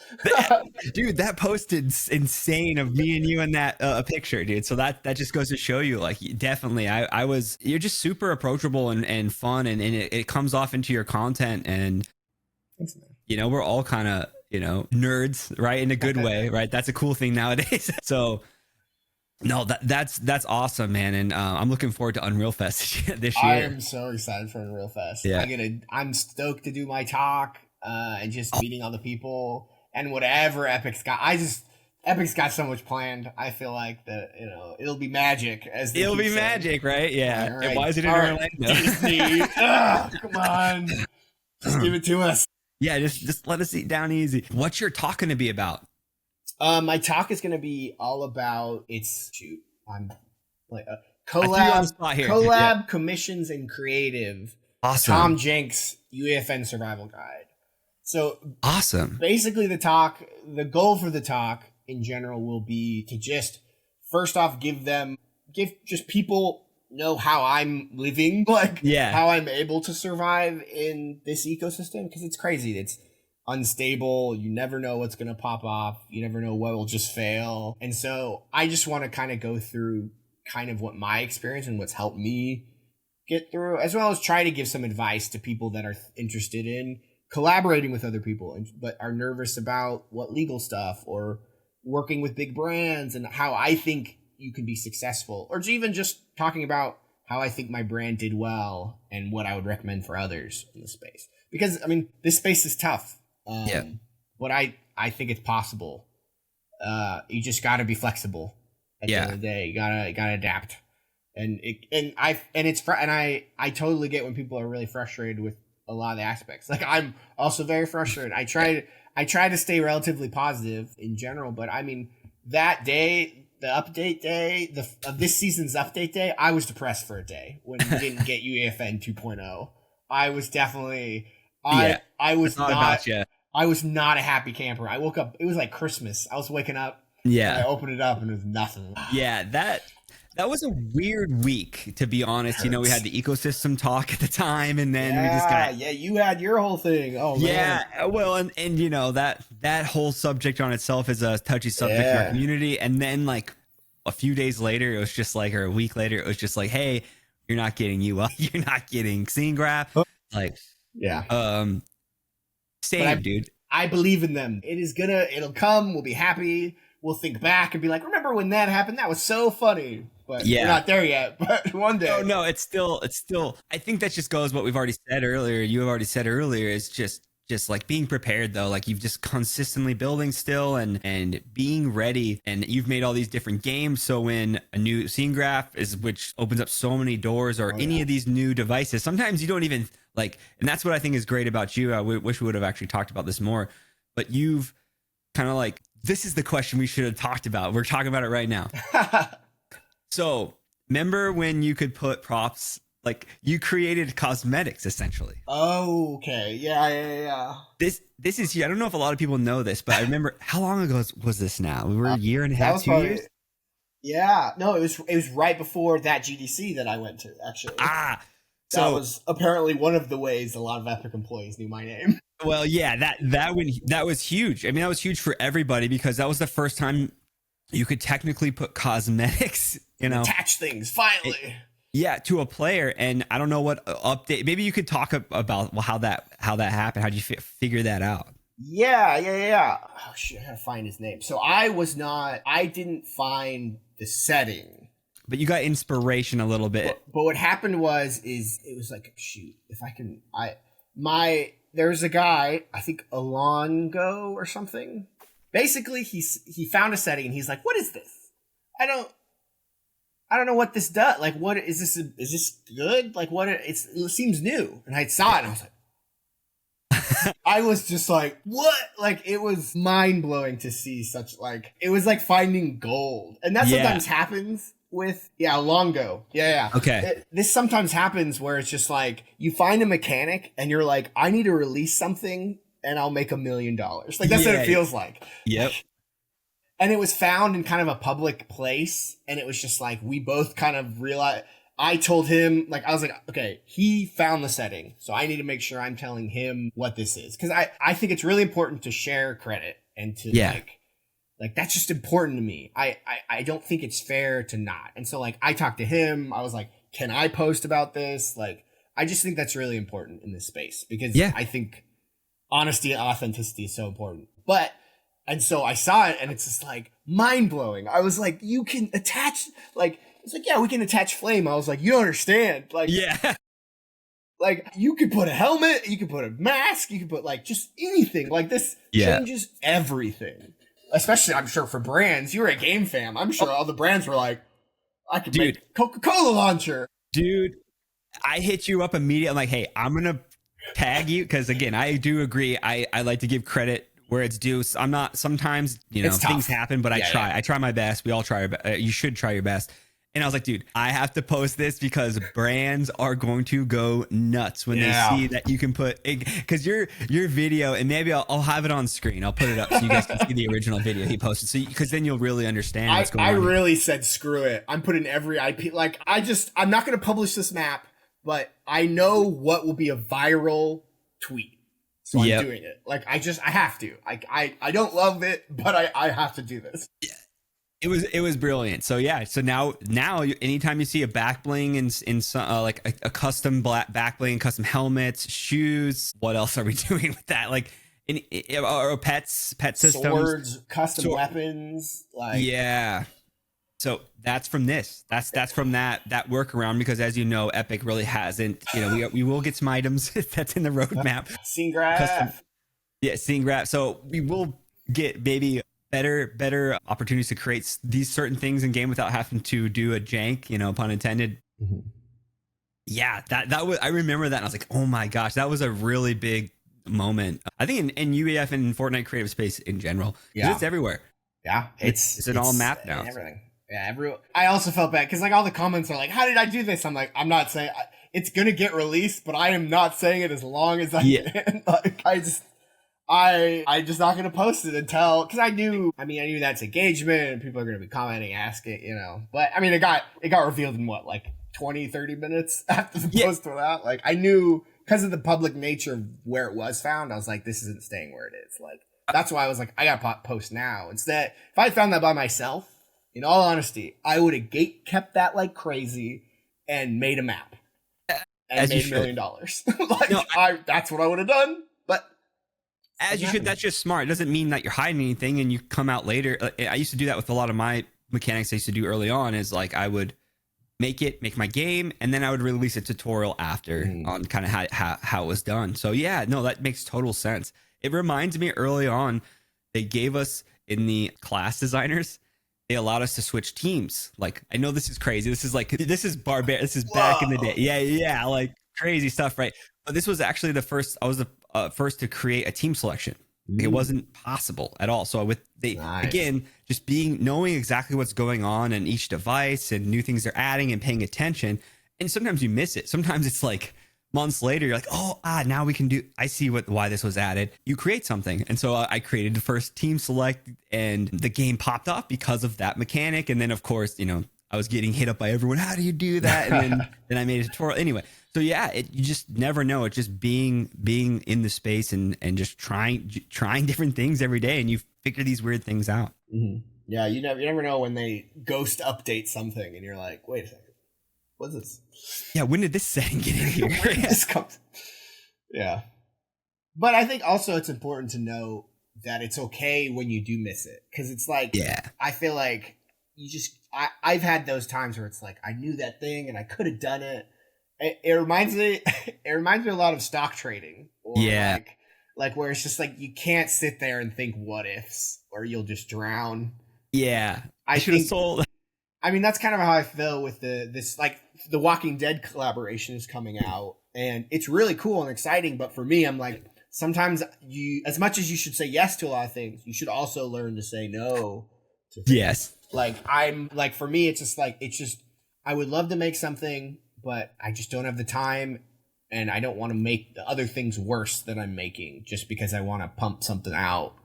Dude, that posted insane of me and you in that picture, dude. So that just goes to show you, like, definitely, you're just super approachable and fun, and it comes off into your content. And, thanks, man. We're all kind of, nerds, right? In a good way, right? That's a cool thing nowadays. So, no, that's awesome, man, and I'm looking forward to Unreal Fest this year. I am so excited for Unreal Fest. Yeah. I'm stoked to do my talk and just meeting all the people and whatever Epic's got. Epic's got so much planned. I feel like that it'll be magic. It'll be magic, right? Yeah. Right. And why is it in Orlando? Disney, come on, just give it to us. Yeah, just let us eat down easy. What's your talk going to be about? My talk is going to be all about I'm like a collab, commissions, and creative. Awesome. Tom Jenk's UEFN survival guide. So awesome. Basically, the goal for the talk in general will be to just first off give just people know how I'm living, how I'm able to survive in this ecosystem, because it's crazy. It's unstable. You never know what's going to pop off. You never know what will just fail. And so I just want to kind of go through kind of what my experience and what's helped me get through, as well as try to give some advice to people that are interested in collaborating with other people, but are nervous about what legal stuff or working with big brands, and how I think you can be successful, or even just talking about how I think my brand did well and what I would recommend for others in the space. Because, this space is tough. But I think it's possible. You just got to be flexible at the end of the day. You gotta adapt. I totally get when people are really frustrated with a lot of the aspects. Like, I'm also very frustrated. I try to stay relatively positive in general, but I mean, that day, the update day, this season's update day, I was depressed for a day when we didn't get UEFN 2.0. I was definitely I was not a happy camper. I woke up, it was like Christmas. I was waking up. Yeah. I opened it up and it was nothing. Yeah, that was a weird week, to be honest. You know, we had the ecosystem talk at the time, and then we just got... Yeah, you had your whole thing. Oh, man. Yeah, well, and you know, that whole subject on itself is a touchy subject in our community. And then, like, a few days later, it was just like, or a week later, it was just like, hey, you're not getting you're not getting scene graph. Like, same, dude. I believe in them. It'll come. We'll be happy. We'll think back and be like, remember when that happened? That was so funny. But we're not there yet. But one day. No, it's still. I think that just goes what we've already said earlier. You have already said earlier is just like being prepared, though. Like, you've just consistently building still and being ready. And you've made all these different games. So when a new scene graph which opens up so many doors, or any of these new devices, sometimes you don't even like. And that's what I think is great about you. I wish we would have actually talked about this more. But you've kind of like. This is the question we should have talked about. We're talking about it right now. So, remember when you could put props, like you created cosmetics essentially? Oh, okay. Yeah. This is, I don't know if a lot of people know this, but I remember, how long ago was this now? We were a year and a half, 2 years? Yeah. No, it was right before that GDC that I went to, actually. So that was apparently one of the ways a lot of Epic employees knew my name. Well, yeah, that was huge. I mean, that was huge for everybody because that was the first time you could technically put cosmetics, attach things finally. To a player. And I don't know what update. Maybe you could talk about how that happened. How did you figure that out? Yeah. Oh shit, I gotta find his name. So I didn't find the setting. But you got inspiration a little bit. But what happened it was like, shoot, if I can, there's a guy, I think Alongo or something. Basically, he found a setting and he's like, what is this? I don't know what this does. Like, what is this? Is this good? Like, it seems new. And I saw it and I was like, I was just like, what? Like, it was mind blowing to see such, like, it was like finding gold. And that sometimes happens with Longo. Yeah. Okay. This sometimes happens where it's just like you find a mechanic and you're like, I need to release something and I'll make $1 million. Like, that's what it feels like. Yep. And it was found in kind of a public place, and it was just like we both kind of realized. I told him, like, I was like, okay, he found the setting, so I need to make sure I'm telling him what this is, because I think it's really important to share credit and to like that's just important to me. I don't think it's fair to not. And so, like, I talked to him. I was like, can I post about this? Like, I just think that's really important in this space because I think honesty and authenticity is so important. And so I saw it and it's just like mind blowing. I was like, you can attach, like, it's like, yeah, we can attach flame. I was like, you don't understand. Like, like, you could put a helmet, you could put a mask, you could put like just anything. Like, this changes everything. Especially, I'm sure, for brands. You were a game fan. I'm sure all the brands were like, I could make Coca-Cola launcher. Dude, I hit you up immediately. I'm like, hey, I'm going to tag you. Because again, I do agree. I like to give credit where it's due. I'm not, sometimes, things happen, but I try. I try my best. We all try. You should try your best. And I was like, dude, I have to post this because brands are going to go nuts when they see that you can put, because your video, and maybe I'll have it on screen. I'll put it up so you guys can see the original video he posted. So, because then you'll really understand what's going on. I really said, screw it. I'm putting every IP, like, I'm not going to publish this map, but I know what will be a viral tweet. So I'm doing it. Like, I have to. I don't love it, but I have to do this. Yeah. It was brilliant. So so now anytime you see a back bling in like a custom back bling, custom helmets, shoes, what else are we doing with that? Like or pet systems, swords, custom weapons, like So that's from this. That's from that workaround, because as you know, Epic really hasn't. We will get some items that's in the roadmap. Scene graph. Scene graph. So we will get maybe better opportunities to create these certain things in game without having to do a jank, pun intended. Mm-hmm. Yeah, that was, I remember that and I was like, oh my gosh, that was a really big moment. I think in UEF and Fortnite creative space in general, because it's everywhere. Yeah, it's all mapped now. Everything. Yeah, I also felt bad because like all the comments are like, "How did I do this?" I'm like, I'm not saying it's gonna get released, but I am not saying it as long as I can. Like I just not gonna post it until, because I knew that's engagement and people are gonna be commenting, asking, But I mean, it got revealed in what, like 20-30 minutes after the post went out. Like I knew, because of the public nature of where it was found, I was like, this isn't staying where it is. Like that's why I was like, I gotta post now. Instead, if I found that by myself, in all honesty, I would have gate kept that like crazy and made a map and made $1 million. Like that's what I would have done. But as you should, that's just smart. It doesn't mean that you're hiding anything and you come out later. I used to do that with a lot of my mechanics I used to do early on, is like I would make my game and then I would release a tutorial after on kind of how it was done. So yeah, no, that makes total sense. It reminds me early on, they gave us in the class designers, they allowed us to switch teams. Like, I know this is crazy. This is barbaric. This is back in the day. Yeah. Like crazy stuff, right? But this was actually the first, I was the first to create a team selection. Like, it wasn't possible at all. So again, just knowing exactly what's going on in each device and new things they're adding and paying attention. And sometimes you miss it. Sometimes it's like months later, you're like, now we can I see why this was added. You create something. And so I created the first team select and the game popped up because of that mechanic. And then of course, I was getting hit up by everyone. How do you do that? And then I made a tutorial anyway. So yeah, you just never know. It's just being in the space and just trying different things every day. And you figure these weird things out. Mm-hmm. Yeah. You never know when they ghost update something and you're like, wait a second. What's this? Yeah, when did this setting get in here? Where did this come? Yeah. But I think also it's important to know that it's okay when you do miss it. Because it's like, I feel like I've had those times where it's like, I knew that thing and I could have done it. It reminds me a lot of stock trading. Or like where it's just like, you can't sit there and think what ifs or you'll just drown. Yeah. I should have sold. I mean, that's kind of how I feel with the Walking Dead collaboration is coming out, and it's really cool and exciting. But for me, I'm like, sometimes as much as you should say yes to a lot of things, you should also learn to say no to things. Yes. Like for me, it's just I would love to make something, but I just don't have the time, and I don't want to make the other things worse than I'm making just because I want to pump something out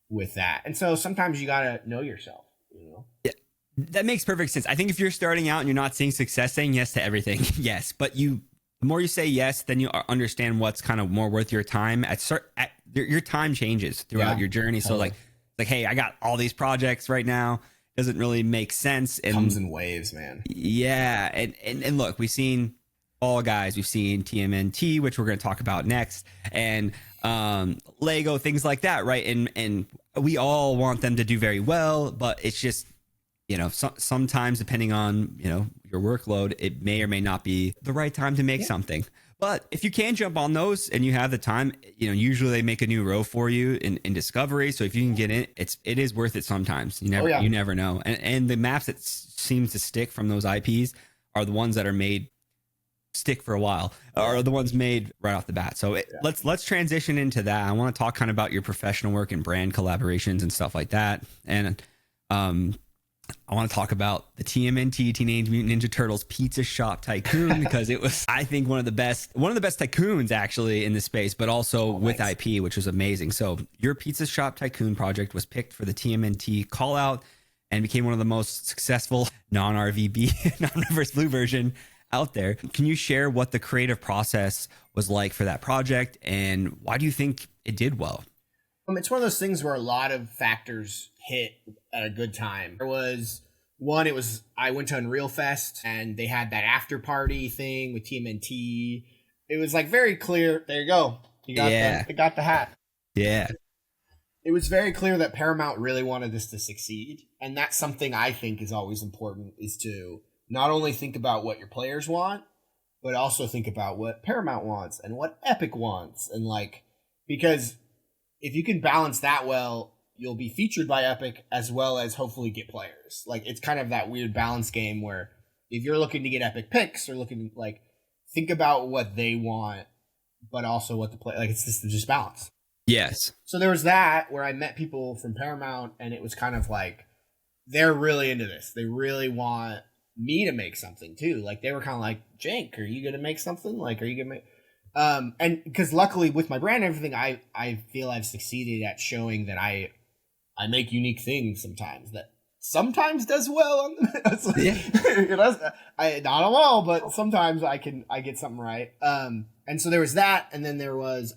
with that. And so sometimes you gotta know yourself, Yeah. That makes perfect sense. I think if you're starting out and you're not seeing success, saying yes to everything, yes. But the more you say yes, then you understand what's kind of more worth your time. Your time changes throughout your journey. So like, hey, I got all these projects right now. Doesn't really make sense. It comes in waves, man. Yeah, and look, we've seen Fall Guys, we've seen TMNT, which we're going to talk about next, and Lego, things like that, right? And we all want them to do very well, but it's just, sometimes depending on, your workload, it may or may not be the right time to make something. But if you can jump on those and you have the time, usually they make a new row for you in Discovery. So if you can get in, it is worth it sometimes. You never know. And the maps that seems to stick from those IPs are the ones that are made stick for a while, or the ones made right off the bat. So let's transition into that. I want to talk kind of about your professional work and brand collaborations and stuff like that. And I want to talk about the TMNT, Teenage Mutant Ninja Turtles Pizza Shop Tycoon, because it was, I think, one of the best tycoons actually in the space, but also with IP, which was amazing. So your Pizza Shop Tycoon project was picked for the TMNT call out and became one of the most successful non-RVB, non-reverse blue version out there. Can you share what the creative process was like for that project and why do you think it did well? It's one of those things where a lot of factors hit at a good time. There was one, I went to Unreal Fest and they had that after party thing with TMNT. It was like very clear. There you go. You got the hat. Yeah. It was very clear that Paramount really wanted this to succeed. And that's something I think is always important, is to not only think about what your players want, but also think about what Paramount wants and what Epic wants. And because if you can balance that well, you'll be featured by Epic as well as hopefully get players. Like, it's kind of that weird balance game where if you're looking to get Epic picks or looking like think about what they want, but also what the play, like, it's just balance. Yes. So there was that where I met people from Paramount, and it was kind of like they're really into this. They really want me to make something too. Like, they were kind of like, Jank, are you gonna make something? Like, are you gonna make and because luckily with my brand and everything, I feel I've succeeded at showing that I make unique things sometimes that sometimes does well on the it does, not all, but sometimes I get something right. And so there was that, and then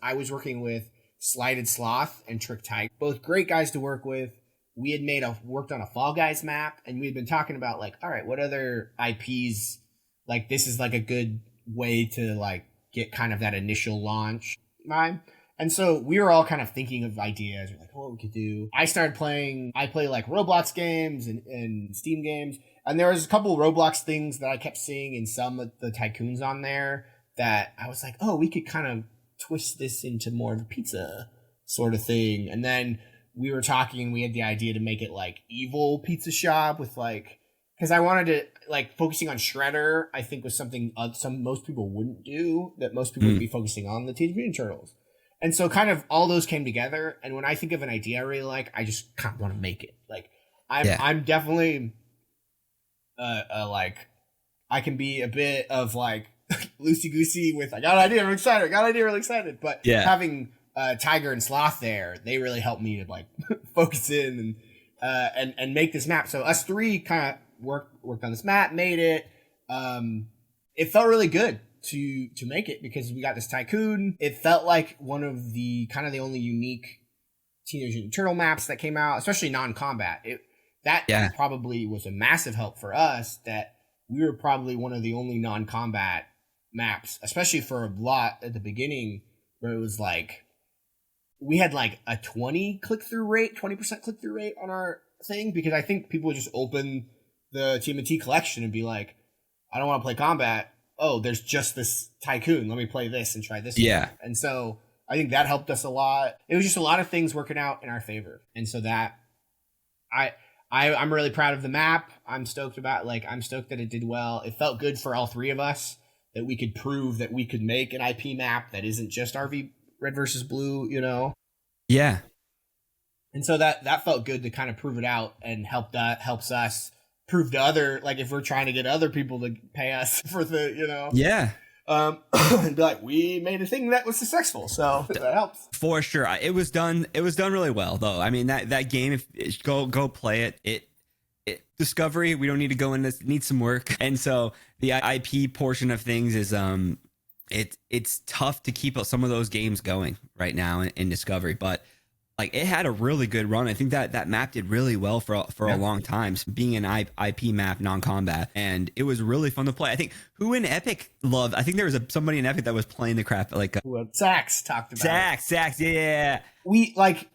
I was working with Slighted Sloth and Trick Tiger, both great guys to work with. We had worked on a Fall Guys map, and we had been talking about like, all right, what other IPs, like, this is like a good way to like get kind of that initial launch vibe. And so we were all kind of thinking of ideas. We're like, what we could do. I play like Roblox games and Steam games. And there was a couple of Roblox things that I kept seeing in some of the tycoons on there that I was like, oh, we could kind of twist this into more of a pizza sort of thing. And then we were talking, we had the idea to make it like evil pizza shop with like, because I wanted to like focusing on Shredder, I think was something most people wouldn't do, that most people would be focusing on the Teenage Mutant Turtles. And so kind of all those came together. And when I think of an idea I really like, I just kind of want to make it. Like, I'm definitely like, I can be a bit of like loosey goosey with, I got an idea, I'm excited. Really excited. But having Tiger and Sloth there, they really helped me to like focus in and make this map. So us three kind of worked on this map, made it. It felt really good to make it because we got this tycoon. It felt like one of the kind of the only unique Teenage Mutant Turtle maps that came out, especially non-combat. That probably was a massive help for us, that we were probably one of the only non-combat maps, especially for a lot at the beginning, where it was like we had like a 20% click-through rate on our thing, because I think people would just open the TMNT collection and be like, I don't want to play combat. Oh, there's just this tycoon. Let me play this and try this. Yeah. One. And so I think that helped us a lot. It was just a lot of things working out in our favor. And so that I'm really proud of the map. I'm stoked that it did well. It felt good for all three of us that we could prove that we could make an IP map that isn't just RV Red versus Blue, you know? Yeah. And so that felt good to kind of prove it out, and helps us prove to other, like, if we're trying to get other people to pay us for the, you know, and be like, we made a thing that was successful, so that helps for sure. It was done really well, though. I mean, that game, if go play it, Discovery, we don't need to go in this, needs some work. And so the IP portion of things is it's tough to keep some of those games going right now in Discovery, but like, it had a really good run. I think that map did really well for a long time, being an IP map, non-combat, and it was really fun to play. I think who in Epic loved. I think there was somebody in Epic that was playing the crap like Sax talked about Sax, yeah. We like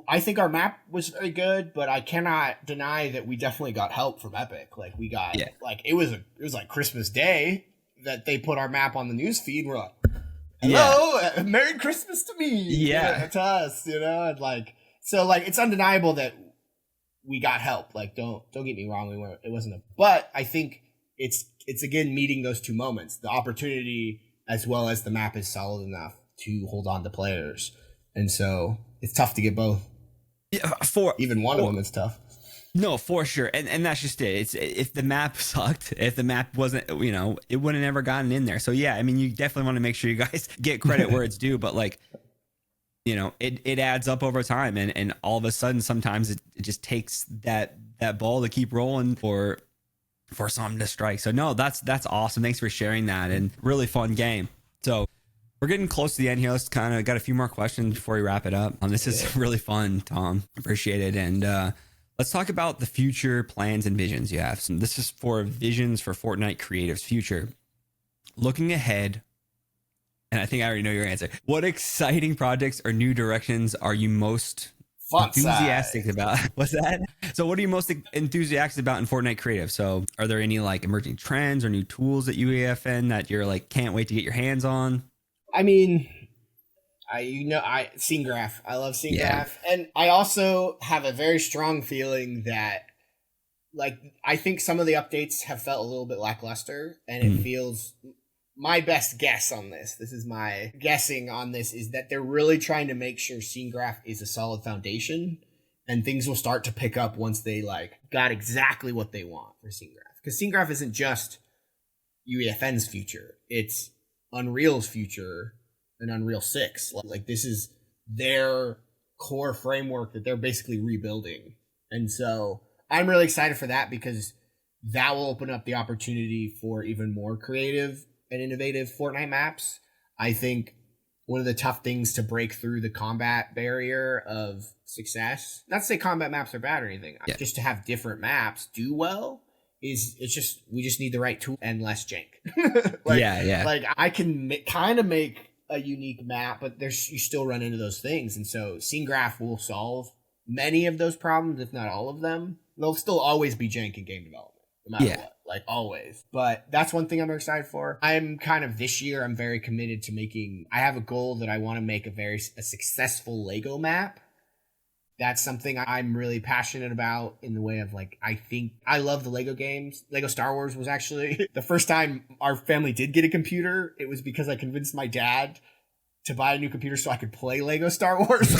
I think our map was very good, but I cannot deny that we definitely got help from Epic. Like, we got like it was like Christmas Day that they put our map on the news feed. We're like, hello, Merry Christmas to me. To us, you know, and like, so like, it's undeniable that we got help. Like, don't get me wrong, it wasn't but I think it's again meeting those two moments, the opportunity as well as the map is solid enough to hold on to players, and so it's tough to get both. Yeah, even one of them is tough. No, for sure. And that's just it. It's, if the map sucked, if the map wasn't, you know, it wouldn't have never gotten in there. So yeah, I mean, you definitely want to make sure you guys get credit where it's due, but like, you know, it adds up over time, and all of a sudden sometimes it just takes that ball to keep rolling for something to strike. So no, that's awesome. Thanks for sharing that, and really fun game. So we're getting close to the end here. Let's kind of got a few more questions before we wrap it up. This is really fun, Tom. Appreciate it. And let's talk about the future plans and visions you have. So this is for visions for Fortnite Creative's future. Looking ahead, and I think I already know your answer. What exciting projects or new directions are you most enthusiastic about? What's that? So what are you most enthusiastic about in Fortnite Creative? So are there any like emerging trends or new tools that you EFN that you're like, can't wait to get your hands on? I mean, I scene graph. I love scene Yeah. graph, and I also have a very strong feeling that, like, I think some of the updates have felt a little bit lackluster, and it feels. My best guess on this is my guessing on this, is that they're really trying to make sure scene graph is a solid foundation, and things will start to pick up once they like got exactly what they want for scene graph. Because scene graph isn't just UEFN's future; it's Unreal's future and Unreal 6. Like, this is their core framework that they're basically rebuilding, and so I'm really excited for that, because that will open up the opportunity for even more creative and innovative Fortnite maps. I think one of the tough things to break through the combat barrier of success, not to say combat maps are bad or anything, just to have different maps do well, is we just need the right tool and less jank. Like, I can kind of make a unique map, but you still run into those things, and so scene graph will solve many of those problems, if not all of them. There'll still always be jank in game development, no matter what. Like, always. But that's one thing I'm excited for. I'm very committed to I have a goal that I want to make a successful Lego map. That's something I'm really passionate about, in the way of, like, I love the Lego games. Lego Star Wars was actually the first time our family did get a computer. It was because I convinced my dad to buy a new computer so I could play Lego Star Wars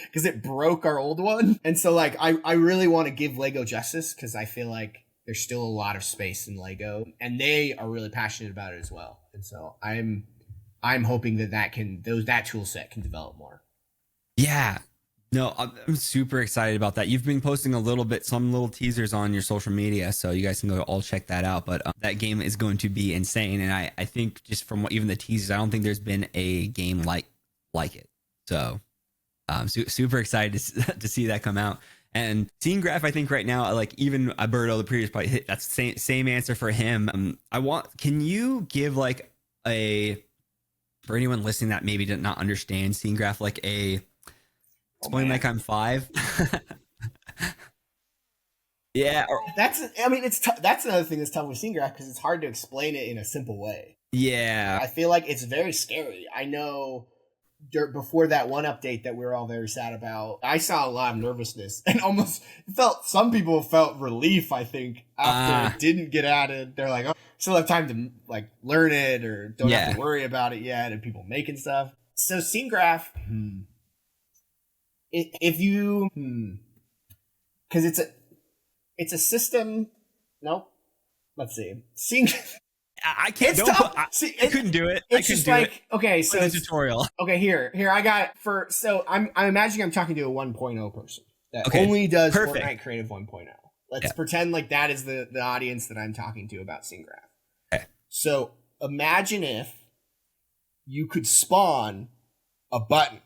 because it broke our old one. And so, like, I really want to give Lego justice, because I feel like there's still a lot of space in Lego, and they are really passionate about it as well. And so I'm hoping that tool set can develop more. Yeah. No, I'm super excited about that. You've been posting some little teasers on your social media, so you guys can go all check that out. But that game is going to be insane, and I think just from even the teasers, I don't think there's been a game like it. So I'm super excited to see that come out. And scene graph, I think right now, like even Alberto, the previous probably hit that's same answer for him. Can you give for anyone listening that maybe did not understand scene graph, like explain like I'm 5. Yeah. That's another thing that's tough with scene graph, because it's hard to explain it in a simple way. Yeah. I feel like it's very scary. I know before that one update that we were all very sad about, I saw a lot of nervousness, and some people felt relief, I think, after it didn't get added. They're like, oh, still have time to like learn it, or don't have to worry about it yet, and people making stuff. So scene graph, if you, because it's a system. Nope. Let's see. Scene. I can't. I couldn't do it. It's just like, okay, so the tutorial. Okay, here I got I'm imagining I'm talking to a 1.0 person that only does Fortnite Creative 1.0. Let's pretend like that is the audience that I'm talking to about scene graph. Okay. So imagine if you could spawn a button,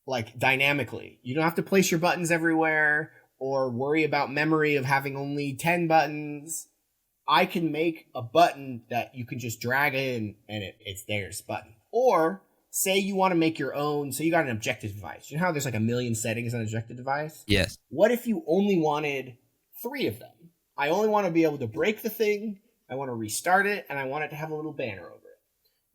like, dynamically. You don't have to place your buttons everywhere or worry about memory of having only 10 buttons. I can make a button that you can just drag in, and it's theirs button. Or say you want to make your own. So you got an objective device. You know how there's like a million settings on an objective device? Yes. What if you only wanted 3 of them? I only want to be able to break the thing, I want to restart it, and I want it to have a little banner over it.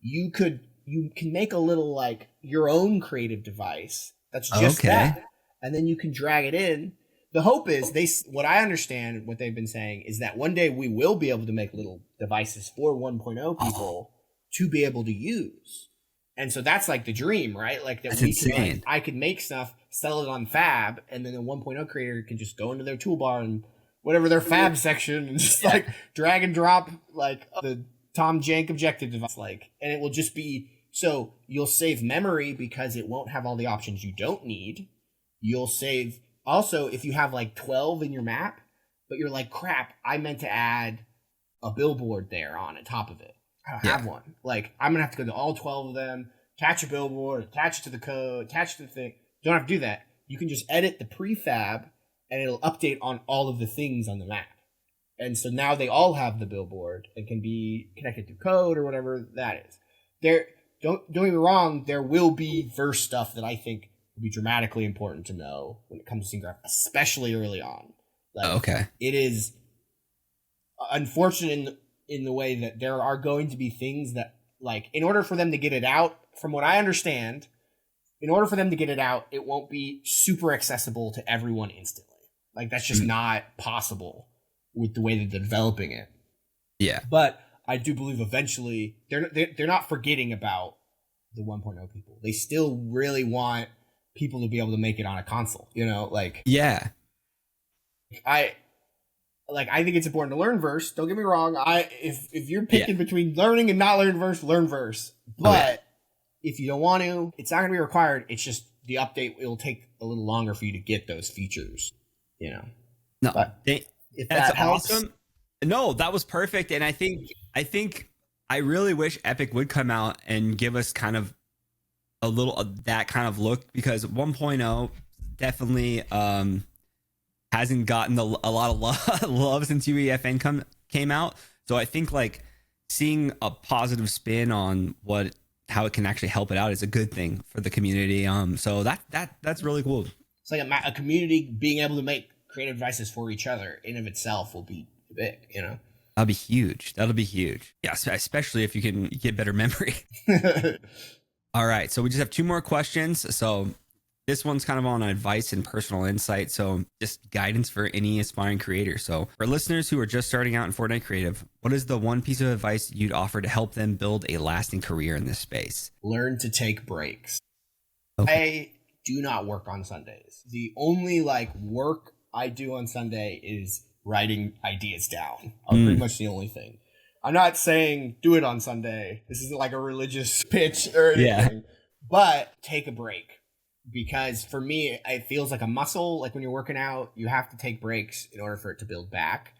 You can make a little, like, your own creative device that's just that, and then you can drag it in. The hope is, what I understand, what they've been saying, is that one day we will be able to make little devices for 1.0 people to be able to use. And so that's like the dream, right? Like, that I could make stuff, sell it on Fab, and then a 1.0 creator can just go into their toolbar and whatever their Fab section and just like drag and drop like the Tom Jenk objective device, like, and it will just be, so you'll save memory because it won't have all the options you don't need. You'll save. Also, if you have like 12 in your map, but you're like, crap, I meant to add a billboard there on top of it. I don't have one. Like, I'm going to have to go to all 12 of them, attach a billboard, attach it to the code, attach to the thing. You don't have to do that. You can just edit the prefab, and it'll update on all of the things on the map. And so now they all have the billboard and can be connected through code or whatever that is. Don't get me wrong, there will be verse stuff that I think will be dramatically important to know when it comes to scene graph, especially early on. Like, it is unfortunate in the way that there are going to be things that like, in order for them to get it out, from what I understand, in order for them to get it out, it won't be super accessible to everyone instantly. Like, that's just not possible with the way that they're developing it. Yeah. But I do believe eventually they're not forgetting about the 1.0 people. They still really want people to be able to make it on a console, you know, like, yeah. I think it's important to learn verse. Don't get me wrong. If you're picking between learning and not learn verse, learn verse. But if you don't want to, it's not going to be required. It's just the update. It will take a little longer for you to get those features, you know. No, but if that's that helps, awesome. No, that was perfect. And I think I really wish Epic would come out and give us kind of a little of that kind of look, because 1.0 definitely hasn't gotten a lot of love since UEFN came out. So I think like seeing a positive spin on how it can actually help it out is a good thing for the community. So that's really cool. It's like a community being able to make creative devices for each other in of itself will be big, you know. That'll be huge. Yeah, especially if you can get better memory. All right, so we just have 2 more questions. So this one's kind of on advice and personal insight. So just guidance for any aspiring creator. So for listeners who are just starting out in Fortnite creative, what is the one piece of advice you'd offer to help them build a lasting career in this space? Learn to take breaks. Okay. I do not work on Sundays. The only work I do on Sunday is writing ideas down. Pretty much the only thing. I'm not saying do it on Sunday. This isn't like a religious pitch or anything. But take a break. Because for me, it feels like a muscle. Like when you're working out, you have to take breaks in order for it to build back.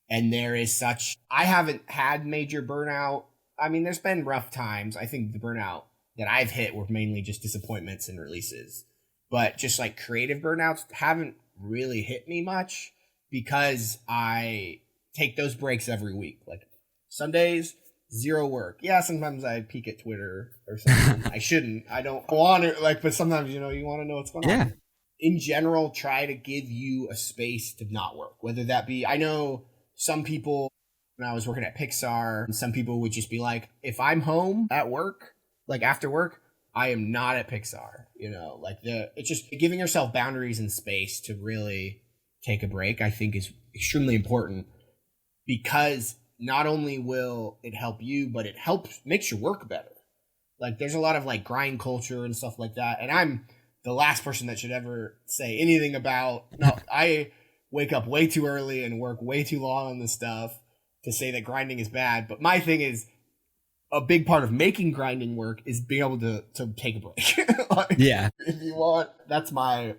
And I haven't had major burnout. I mean, there's been rough times. I think the burnout that I've hit were mainly just disappointments in releases. But just like creative burnouts haven't really hit me much because I take those breaks every week. Like Sundays, zero work. Yeah, sometimes I peek at Twitter or something. I shouldn't. I don't want to, but sometimes, you want to know what's going on. In general, try to give you a space to not work. Whether that be, I know some people, when I was working at Pixar, some people would just be like, if I'm home at work, like after work, I am not at Pixar. It's just giving yourself boundaries and space to really take a break, I think is extremely important, because not only will it help you, but it makes your work better. Like there's a lot of grind culture and stuff like that. And I'm the last person that should ever say anything about, no, I wake up way too early and work way too long on this stuff to say that grinding is bad. But my thing is, a big part of making grinding work is being able to take a break. If you want, that's my.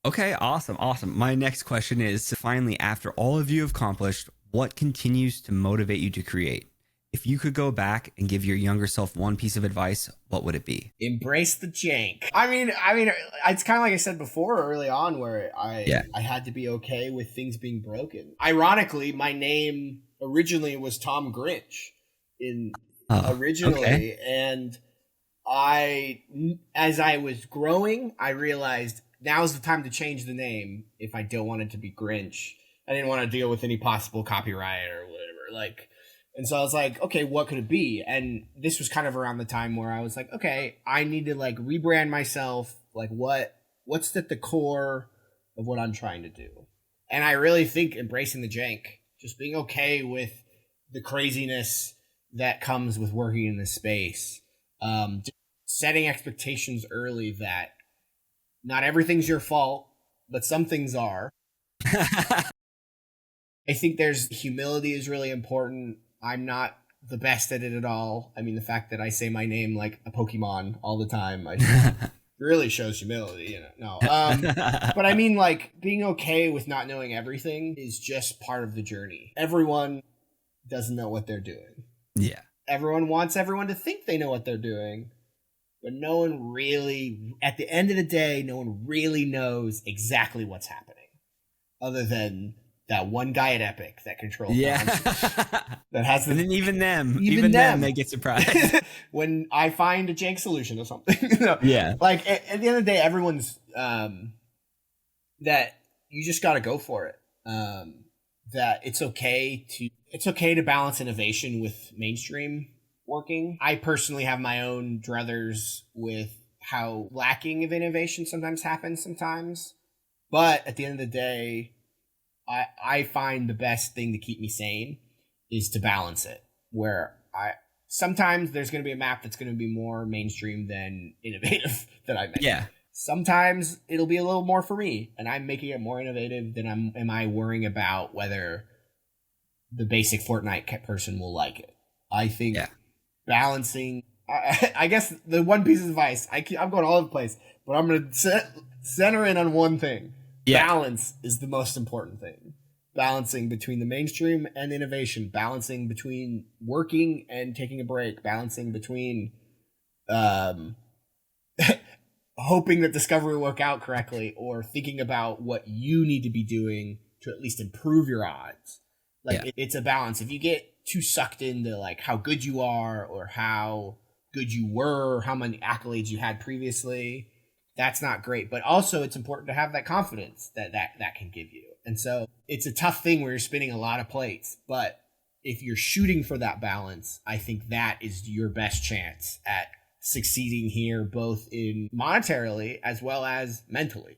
Okay, awesome. My next question is, finally, after all of you have accomplished, what continues to motivate you to create? If you could go back and give your younger self one piece of advice, what would it be? Embrace the jank. I mean, it's kind of like I said before early on, where I had to be okay with things being broken. Ironically, my name originally was Tom Grinch originally. And as I was growing, I realized now's the time to change the name if I don't want it to be Grinch. I didn't want to deal with any possible copyright or whatever. And so I was like, okay, what could it be? And this was kind of around the time where I was like, okay, I need to rebrand myself. What's at the core of what I'm trying to do? And I really think embracing the jank, just being okay with the craziness that comes with working in this space, setting expectations early that not everything's your fault, but some things are. I think humility is really important. I'm not the best at it at all. I mean, the fact that I say my name like a Pokemon all the time, really shows humility, No. But I mean, being okay with not knowing everything is just part of the journey. Everyone doesn't know what they're doing. Yeah. Everyone wants everyone to think they know what they're doing, but no one really, at the end of the day, no one really knows exactly what's happening, other than that one guy at Epic that controls that has and then even them they get surprised when I find a jank solution or something. At the end of the day, everyone's that you just got to go for it. That it's okay to balance innovation with mainstream. working. I personally have my own druthers with how lacking of innovation sometimes happens sometimes. But at the end of the day, I find the best thing to keep me sane is to balance it. Where sometimes there's going to be a map that's going to be more mainstream than innovative that I make. Yeah. Sometimes it'll be a little more for me, and I'm making it more innovative than am I worrying about whether the basic Fortnite person will like it. I think balancing. I guess the one piece of advice, I'm going all over the place, but I'm going to center in on one thing. Yeah. Balance is the most important thing. Balancing between the mainstream and innovation, balancing between working and taking a break, balancing between hoping that discovery will work out correctly or thinking about what you need to be doing to at least improve your odds. Like it's a balance. If you get too sucked into like how good you are or how good you were, or how many accolades you had previously, that's not great. But also it's important to have that confidence that can give you. And so it's a tough thing where you're spinning a lot of plates, but if you're shooting for that balance, I think that is your best chance at succeeding here, both in monetarily as well as mentally.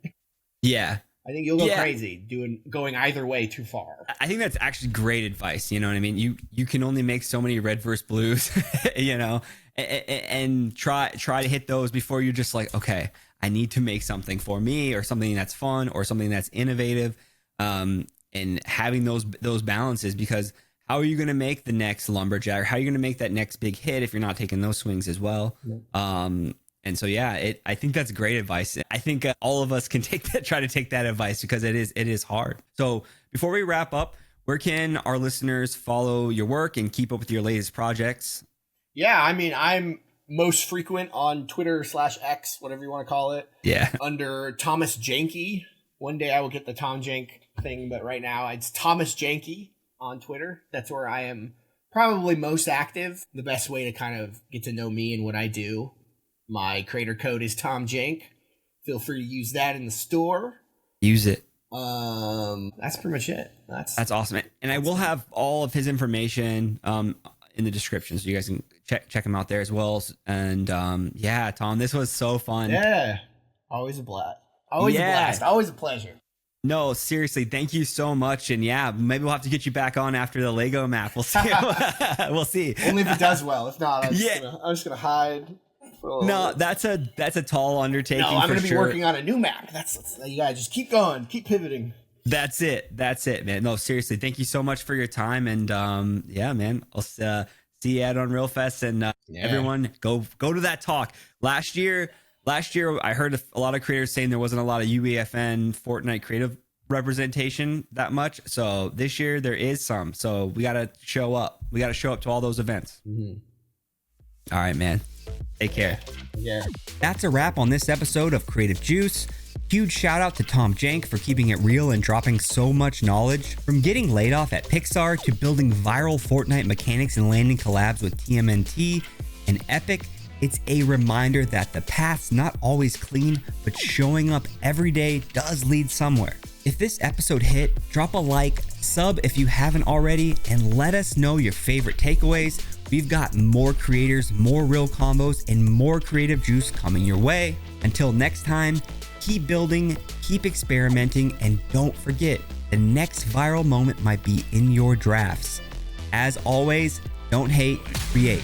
Yeah. I think you'll go crazy going either way too far. I think that's actually great advice. You know what I mean? You can only make so many red versus blues, you know, and try to hit those before you're just like, okay, I need to make something for me or something that's fun or something that's innovative. And having those balances, because how are you going to make the next lumberjack? How are you going to make that next big hit if you're not taking those swings as well? And so, I think that's great advice. I think all of us can try to take that advice because it is hard. So before we wrap up, where can our listeners follow your work and keep up with your latest projects? Yeah, I mean, I'm most frequent on Twitter /X, whatever you want to call it. Yeah. Under Thomas Janky. One day I will get the Tom Jenk thing, but right now it's Thomas Janky on Twitter. That's where I am probably most active. The best way to kind of get to know me and what I do. My creator code is Tom Jenk. Feel free to use that in the store. Use it. That's pretty much it. That's awesome. And I will have all of his information in the description, so you guys can check him out there as well. And Tom, this was so fun. Yeah, always a blast. Always a blast. Always a pleasure. No, seriously, thank you so much. And maybe we'll have to get you back on after the Lego map. We'll see. We'll see. Only if it does well. If not, I'm just gonna hide. No, that's a tall undertaking. No, I'm gonna be working on a new map. You gotta just keep going, keep pivoting. That's it, man. No, seriously, thank you so much for your time. And man, I'll see you at Unreal Fest. And everyone, go to that talk. Last year, I heard a lot of creators saying there wasn't a lot of UEFN Fortnite creative representation that much. So this year there is some. So we got to show up. We got to show up to all those events. Mm-hmm. All right, man. Take care. Yeah. That's a wrap on this episode of Creative Juice. Huge shout out to Tom Jenk for keeping it real and dropping so much knowledge. From getting laid off at Pixar to building viral Fortnite mechanics and landing collabs with TMNT and Epic, it's a reminder that the path's not always clean, but showing up every day does lead somewhere. If this episode hit, drop a like, sub if you haven't already, and let us know your favorite takeaways. We've got more creators, more real combos, and more creative juice coming your way. Until next time, keep building, keep experimenting, and don't forget, the next viral moment might be in your drafts. As always, don't hate, create.